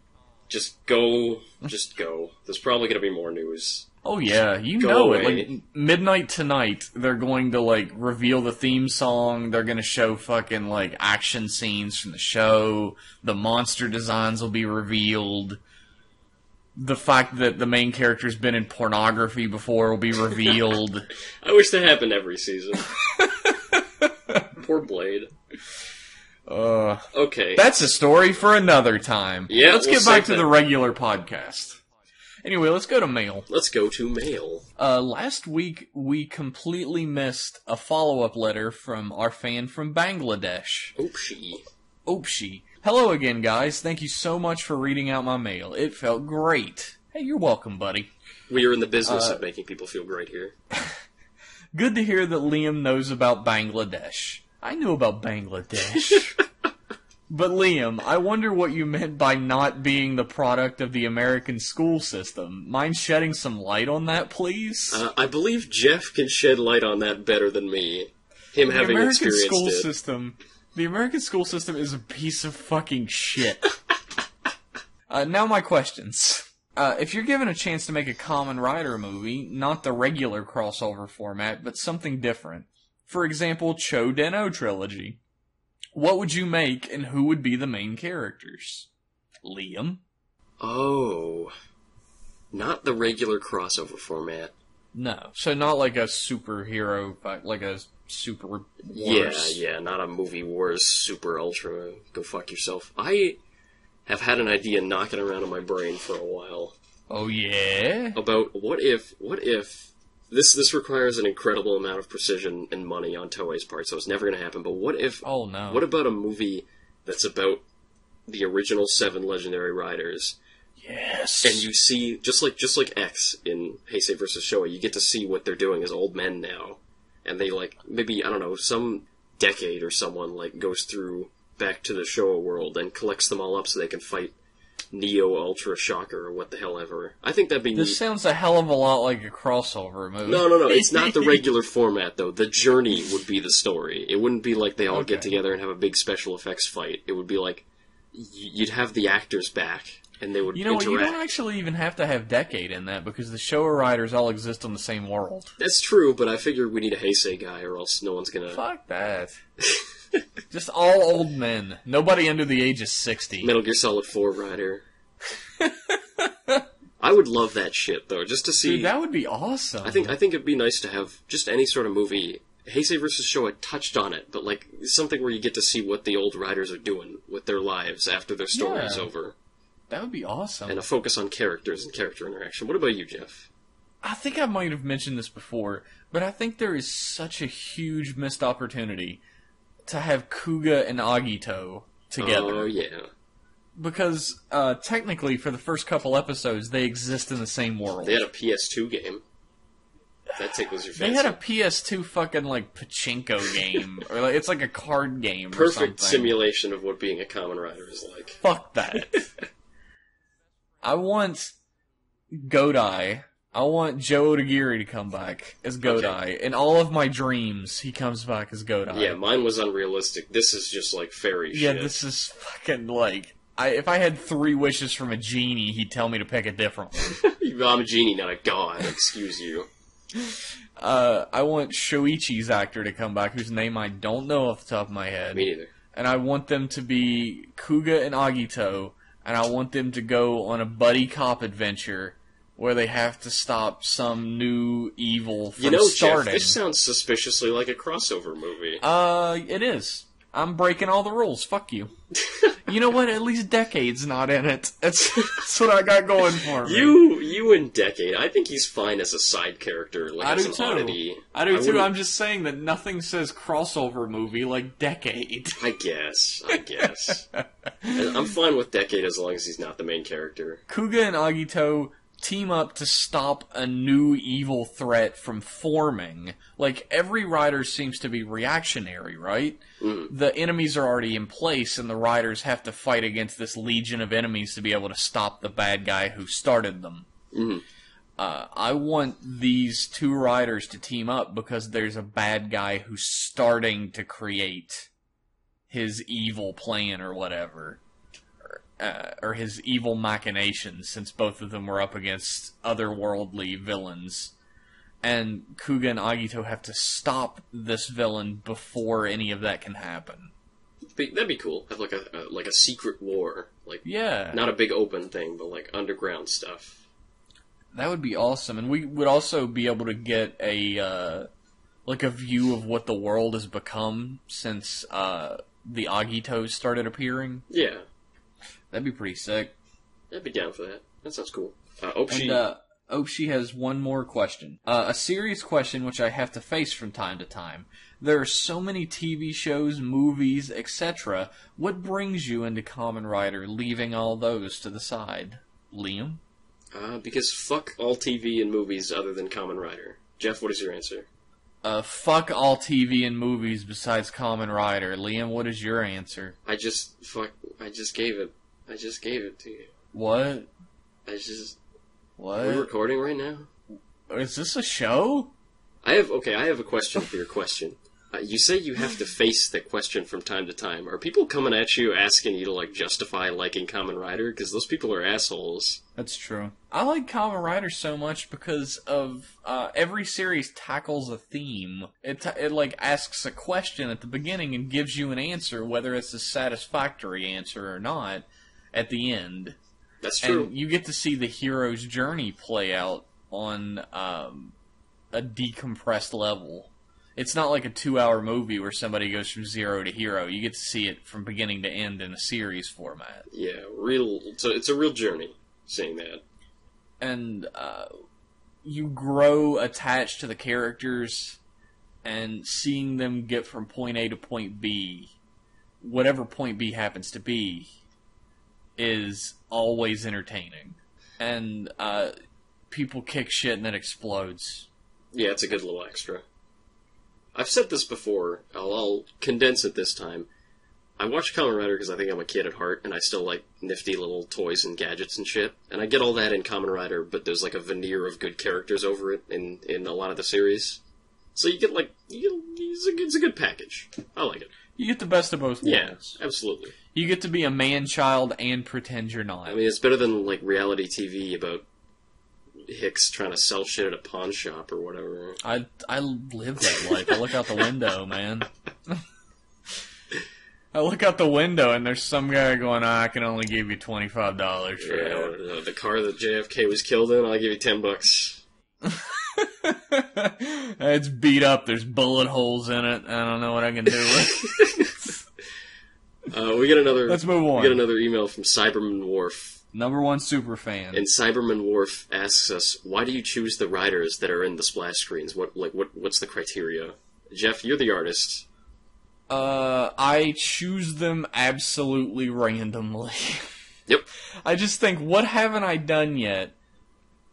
Just go. There's probably gonna be more news. Oh yeah, you know it. Like, midnight tonight, they're going to, like, reveal the theme song, they're gonna show fucking, like, action scenes from the show, the monster designs will be revealed. The fact that the main character's been in pornography before will be revealed. I wish that happened every season. Poor Blade. Okay. That's a story for another time. Yeah, let's we'll get back save to that. the regular podcast. Anyway, let's go to mail. Let's go to mail. Last week, we completely missed a follow-up letter from our fan from Bangladesh. Oopsie. Hello again, guys. Thank you so much for reading out my mail. It felt great. Hey, you're welcome, buddy. We are in the business of making people feel great here. Good to hear that Liam knows about Bangladesh. I knew about Bangladesh. But Liam, I wonder what you meant by not being the product of the American school system. Mind shedding some light on that, please? I believe Jeff can shed light on that better than me. Him having experienced it. The American school system is a piece of fucking shit. Now my questions. If you're given a chance to make a Kamen Rider movie, not the regular crossover format, but something different. For example, Cho Den-O trilogy. What would you make, and who would be the main characters? Liam? Oh. Not the regular crossover format. No. So not like a superhero, like a super wars. Yeah, not a movie wars super ultra go fuck yourself. I have had an idea knocking around in my brain for a while. Oh yeah? About what if this requires an incredible amount of precision and money on Toei's part, so it's never going to happen. But what if? Oh no! What about a movie that's about the original 7 legendary riders? Yes. And you see, just like X in Heisei vs. Showa, you get to see what they're doing as old men now, and they maybe I don't know, some decade or someone goes through back to the Showa world and collects them all up so they can fight Neo Ultra Shocker or what the hell ever. I think that'd be This neat. sounds a hell of a lot like a crossover movie. No. It's not the regular format, though. The journey would be the story. It wouldn't be like they all get together and have a big special effects fight. It would be like you'd have the actors back, and they would interact. You don't actually even have to have Decade in that, because the Showa Riders all exist on the same world. That's true, but I figure we need a Heisei guy, or else no one's gonna... Fuck that. Just all old men. Nobody under the age of 60. Metal Gear Solid 4 rider. I would love that shit, though, just to see... Dude, that would be awesome. I think it'd be nice to have just any sort of movie. Heisei vs. Showa touched on it, but something where you get to see what the old riders are doing with their lives after their story is over. That would be awesome. And a focus on characters and character interaction. What about you, Jeff? I think I might have mentioned this before, but I think there is such a huge missed opportunity to have Kuga and Agito together. Oh, yeah. Because, technically, for the first couple episodes, they exist in the same world. They had a PS2 game. That tickles your fancy. They had a PS2 fucking, pachinko game. Or, it's like a card game or something. Perfect simulation of what being a Kamen Rider is like. Fuck that. I want Godai. I want Joe Odagiri to come back as Godai. Okay. In all of my dreams, he comes back as Godai. Yeah, mine was unrealistic. This is just fairy shit. Yeah, this is fucking if I had 3 wishes from a genie, he'd tell me to pick a different one. I'm a genie, not a god. Excuse you. I want Shoichi's actor to come back, whose name I don't know off the top of my head. Me neither. And I want them to be Kuga and Agito, and I want them to go on a buddy cop adventure where they have to stop some new evil from starting. Jeff, this sounds suspiciously like a crossover movie. It is. I'm breaking all the rules. Fuck you. You know what? At least Decade's not in it. That's what I got going for me. You and Decade. I think he's fine as a side character, I as do an too. oddity. I do too. I'm just saying that nothing says crossover movie like Decade. I guess. I'm fine with Decade as long as he's not the main character. Kuga and Agito team up to stop a new evil threat from forming. Every rider seems to be reactionary, right? The enemies are already in place, and the riders have to fight against this legion of enemies to be able to stop the bad guy who started them. I want these 2 riders to team up because there's a bad guy who's starting to create his evil plan or whatever. Or his evil machinations, since both of them were up against otherworldly villains. And Kuga and Agito have to stop this villain before any of that can happen. That'd be cool. Have a secret war. Yeah. Not a big open thing, but underground stuff. That would be awesome. And we would also be able to get a view of what the world has become since the Agitos started appearing. Yeah. That'd be pretty sick. I'd be down for that. That sounds cool. Opshi has one more question. A serious question which I have to face from time to time. There are so many TV shows, movies, etc. What brings you into Kamen Rider, leaving all those to the side? Liam? Because fuck all TV and movies other than Kamen Rider. Jeff, what is your answer? Fuck all TV and movies besides Kamen Rider. Liam, what is your answer? I just gave it. I just gave it to you. What? What? Are we recording right now? Is this a show? I have a question for your question. You say you have to face the question from time to time. Are people coming at you asking you to, like, justify liking Kamen Rider? Because those people are assholes. That's true. I like Kamen Rider so much because of every series tackles a theme. It like asks a question at the beginning and gives you an answer, whether it's a satisfactory answer or not, at the end. That's true. And you get to see the hero's journey play out on a decompressed level. It's not like a 2-hour movie where somebody goes from zero to hero. You get to see it from beginning to end in a series format. Yeah, it's a real journey, seeing that. And you grow attached to the characters, and seeing them get from point A to point B, whatever point B happens to be, is always entertaining. And people kick shit and it explodes. Yeah, it's a good little extra. I've said this before. I'll condense it this time. I watch Kamen Rider because I think I'm a kid at heart, and I still like nifty little toys and gadgets and shit. And I get all that in Kamen Rider, but there's like a veneer of good characters over it in a lot of the series. So you get it's a good package. I like it. You get the best of both worlds. Yeah, absolutely. You get to be a man-child and pretend you're not. I mean, it's better than like reality TV about Hicks trying to sell shit at a pawn shop or whatever. I live that life. I look out the window, man. I look out the window and there's some guy going, I can only give you $25 for that. The car that JFK was killed in, I'll give you $10. It's beat up. There's bullet holes in it. I don't know what I can do with it. We get another. Let's move on. We get another email from Cyberman Wharf. #1 super fan. And Cyberman Wharf asks us, why do you choose the riders that are in the splash screens? What's the criteria? Jeff, you're the artist. I choose them absolutely randomly. Yep. I just think, what haven't I done yet?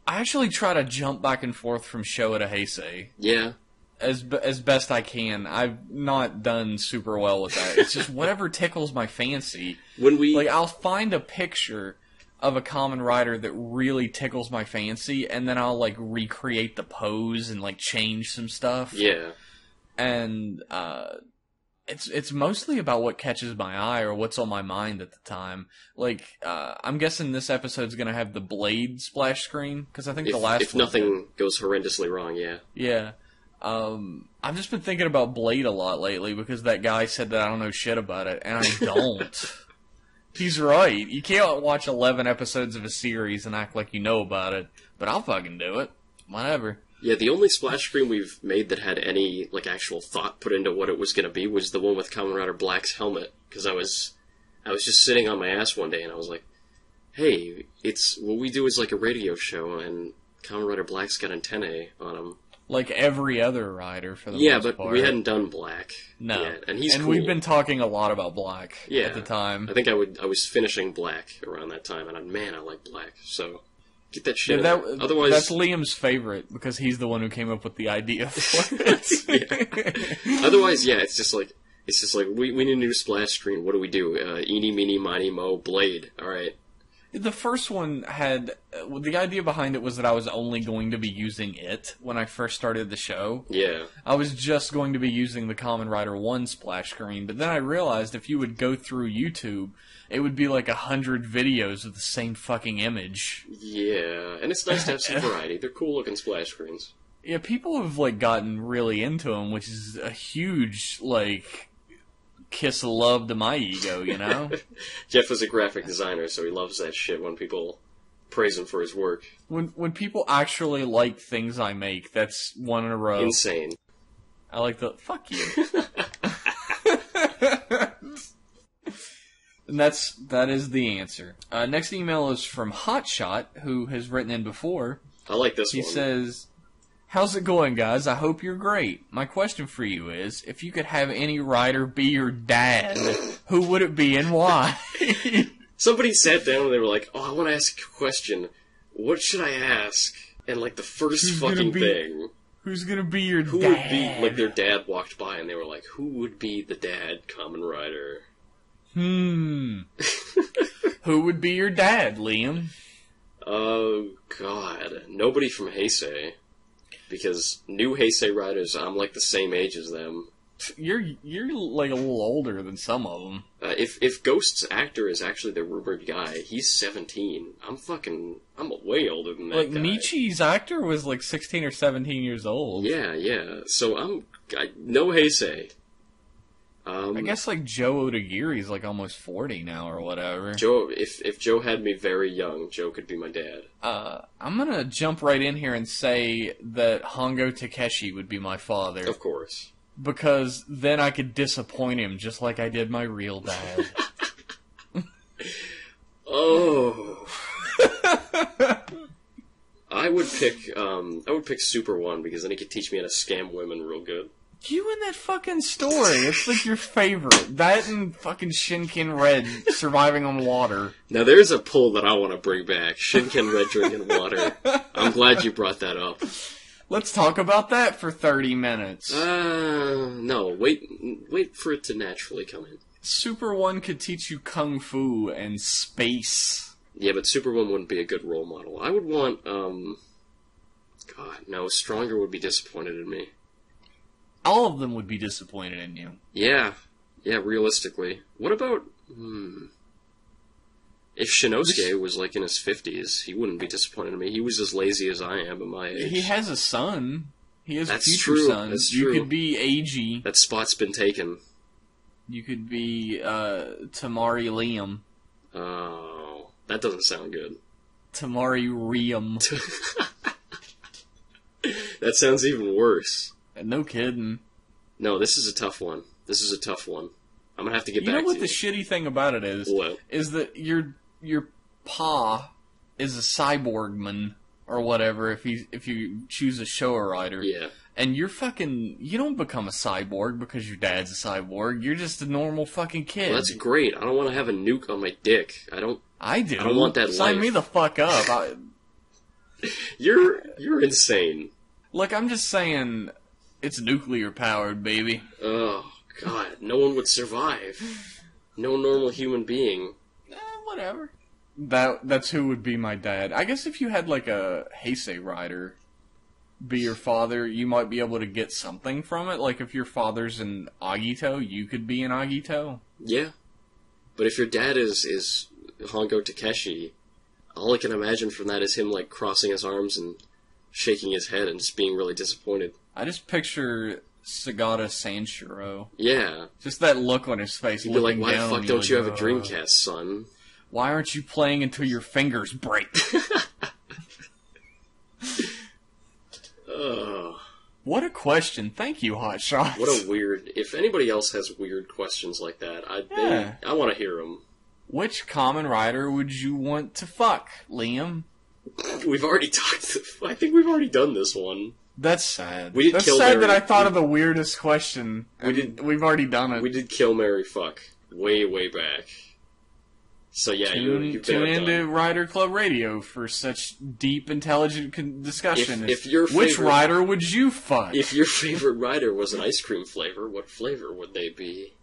I actually try to jump back and forth from Showa to Heisei. Yeah. As best I can. I've not done super well with that. It's just whatever tickles my fancy. I'll find a picture of a Kamen Rider that really tickles my fancy, and then I'll, like, recreate the pose and, like, change some stuff. Yeah. And, it's mostly about what catches my eye or what's on my mind at the time. Like, I'm guessing this episode's gonna have the Blade splash screen, because I think the last if nothing goes horrendously wrong, yeah. Yeah. I've just been thinking about Blade a lot lately, because that guy said that I don't know shit about it, and I don't. He's right. You can't watch 11 episodes of a series and act like you know about it, but I'll fucking do it. Whatever. Yeah, the only splash screen we've made that had any, like, actual thought put into what it was going to be was the one with Kamen Rider Black's helmet. Because I was just sitting on my ass one day and I was like, hey, what we do is like a radio show and Kamen Rider Black's got antennae on him. Like every other rider, for the most part. Yeah, but we hadn't done Black yet. And he's cool. We've been talking a lot about Black at the time. I think I was finishing Black around that time, and I like Black, so get that shit. Yeah, otherwise, that's Liam's favorite, because he's the one who came up with the idea for it. Yeah. Otherwise, it's just like, we need a new splash screen. What do we do? Eeny, meeny, miny, mo, Blade. Alright. The first one had... the idea behind it was that I was only going to be using it when I first started the show. Yeah. I was just going to be using the Kamen Rider 1 splash screen, but then I realized if you would go through YouTube, it would be like 100 videos of the same fucking image. Yeah, and it's nice to have some variety. They're cool-looking splash screens. Yeah, people have, like, gotten really into them, which is a huge, like... kiss of love to my ego, you know? Jeff is a graphic designer, so he loves that shit when people praise him for his work. When people actually like things I make, that's one in a row. Insane. I like the... Fuck you. And that is the answer. Next email is from Hotshot, who has written in before. I like this one. He says, "How's it going, guys? I hope you're great. My question for you is, if you could have any writer be your dad, who would it be and why?" Somebody sat down and they were like, "Oh, I want to ask a question. What should I ask?" And like the first fucking thing... Who's gonna be your dad? Who would be... Like their dad walked by and they were like, who would be the dad Kamen Rider? Who would be your dad, Liam? Oh, God. Nobody from Heisei. Because new Heisei Riders, I'm like the same age as them. You're like a little older than some of them. If Ghost's actor is actually the rumored guy, he's 17. I'm way older than that like, guy. Michi's actor was like 16 or 17 years old. Yeah. So no Heisei. I guess like Joe Odagiri's like almost 40 now or whatever. Joe, if Joe had me very young, Joe could be my dad. I'm gonna jump right in here and say that Hongo Takeshi would be my father. Of course. Because then I could disappoint him just like I did my real dad. Oh. I would pick Super One because then he could teach me how to scam women real good. You and that fucking story. It's like your favorite. That and fucking Shinken Red surviving on water. Now there's a pull that I want to bring back. Shinken Red drinking water. I'm glad you brought that up. Let's talk about that for 30 minutes. No. Wait for it to naturally come in. Super One could teach you Kung Fu and space. Yeah, but Super One wouldn't be a good role model. I would want, God, no, Stronger would be disappointed in me. All of them would be disappointed in you. Yeah, realistically. What about, if Shinosuke was like in his 50s, he wouldn't be disappointed in me. He was as lazy as I am at my age. He has a son. He has That's a future true. son. That's You true. could be Eiji. That spot's been taken. You could be Tamari Liam. Oh, that doesn't sound good. Tamari Riam. That sounds even worse. No kidding. No, this is a tough one. I'm gonna have to get back to you. You know what the shitty thing about it is? What? Is that your pa is a cyborgman or whatever if you choose a Showa rider. Yeah. And you don't become a cyborg because your dad's a cyborg. You're just a normal fucking kid. Well, that's great. I don't want to have a nuke on my dick. I do. I don't want that Sign life. me the fuck up. You're insane. Look, I'm just saying, it's nuclear powered, baby. Oh, God. No one would survive. No normal human being. Whatever. That's who would be my dad. I guess if you had like a Heisei rider be your father, you might be able to get something from it. Like if your father's an Agito, you could be an Agito. Yeah. But if your dad is Hongo Takeshi, all I can imagine from that is him like crossing his arms and shaking his head and just being really disappointed. I just picture Sagata Sanshiro. Yeah. Just that look on his face. You'd be like, why the down, fuck don't you have a like, Dreamcast, son? Why aren't you playing until your fingers break? What a question. Thank you, Hot Shots. What a weird... If anybody else has weird questions like that, I want to hear them. Which Kamen Rider would you want to fuck, Liam? We've already talked... I think we've already done this one. That's sad. We did That's kill sad Mary. that I thought of the weirdest question. We've already done it. We did kill, marry, fuck. Way, way back. So yeah, you've been tune into outdone. Rider Club Radio for such deep, intelligent discussion. If your Which favorite- rider would you fuck? If your favorite rider was an ice cream flavor, what flavor would they be?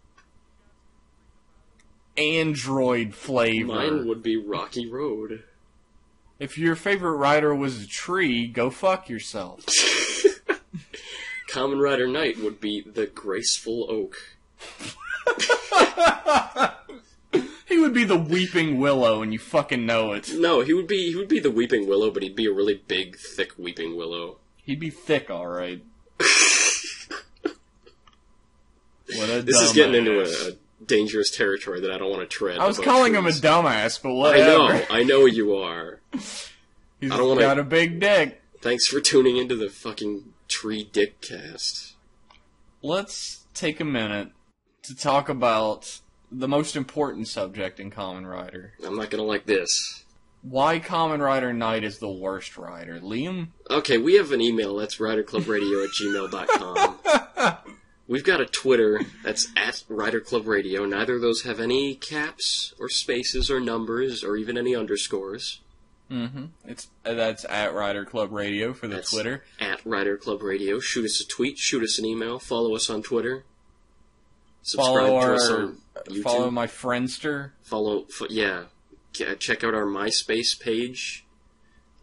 Android flavor. Mine would be Rocky Road. If your favorite rider was a tree, go fuck yourself. Kamen Rider Knight would be the Graceful Oak. He would be the Weeping Willow, and you fucking know it. No, he would be the Weeping Willow, but he'd be a really big, thick Weeping Willow. He'd be thick, alright. This is getting into a dangerous territory that I don't want to tread. I was calling him a dumbass, but whatever. I know you are. He's I don't wanna... got a big dick. Thanks for tuning into the fucking Tree Dick Cast. Let's take a minute to talk about the most important subject in Kamen Rider. I'm not gonna like this. Why Kamen Rider Knight is the worst rider. Liam? Okay, we have an email. That's riderclubradio@gmail.com. We've got a Twitter. That's @riderclubradio. Neither of those have any caps or spaces or numbers or even any underscores. Mm-hmm. That's @RiderClubRadio for the Twitter. @RiderClubRadio. Shoot us a tweet. Shoot us an email. Follow us on Twitter. Subscribe to us on YouTube. Follow my Friendster. Check out our MySpace page.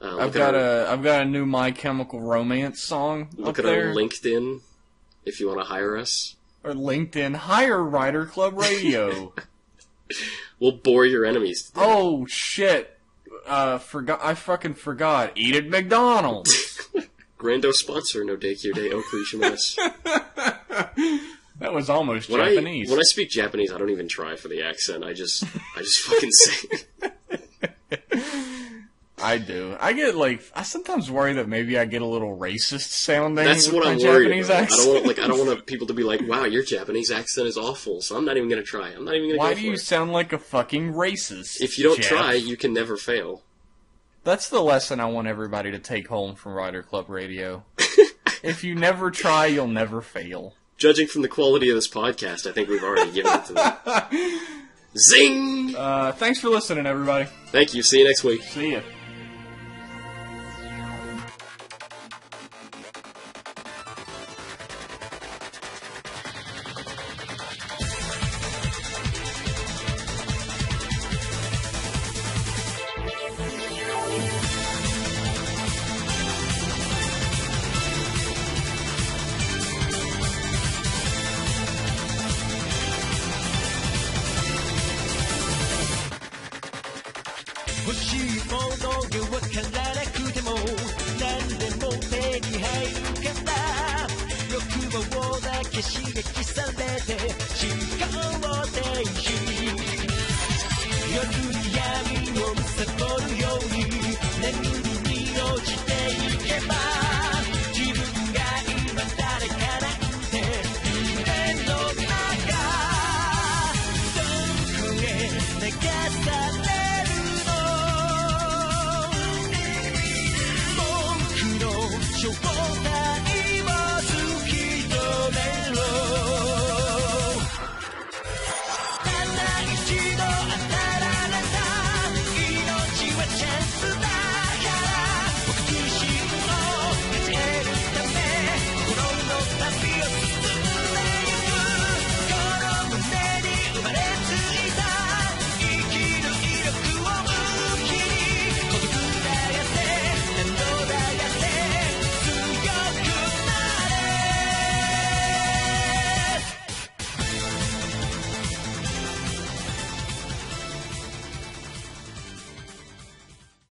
I've got a new My Chemical Romance song. Look at our LinkedIn if you want to hire us. Or LinkedIn, hire Rider Club Radio. We'll bore your enemies to death. Oh shit! I fucking forgot. Eat at McDonald's. Grando sponsor, no daycare day, Okrishimasu. That was almost Japanese. When I speak Japanese, I don't even try for the accent. I just fucking say it. I do. I sometimes worry that maybe I get a little racist sounding. That's with what my I'm worried Japanese about. accent. I don't want people to be like, "Wow, your Japanese accent is awful." So I'm not even gonna try. I'm not even gonna. Why go do you sound like a fucking racist? If you don't Jeff? try, you can never fail. That's the lesson I want everybody to take home from Rider Club Radio. If you never try, you'll never fail. Judging from the quality of this podcast, I think we've already given it to them. Zing! Thanks for listening, everybody. Thank you. See you next week. See ya. 欲しいものがわからなくても何でも手に入るから欲望だけ刺激されて思考を停止夜に闇をむさぼるように眠りに落ちていけば自分が今誰かなんて夢の中どこへ流され正体を突き止めろただ一度当たられた命はチャンスだから僕自身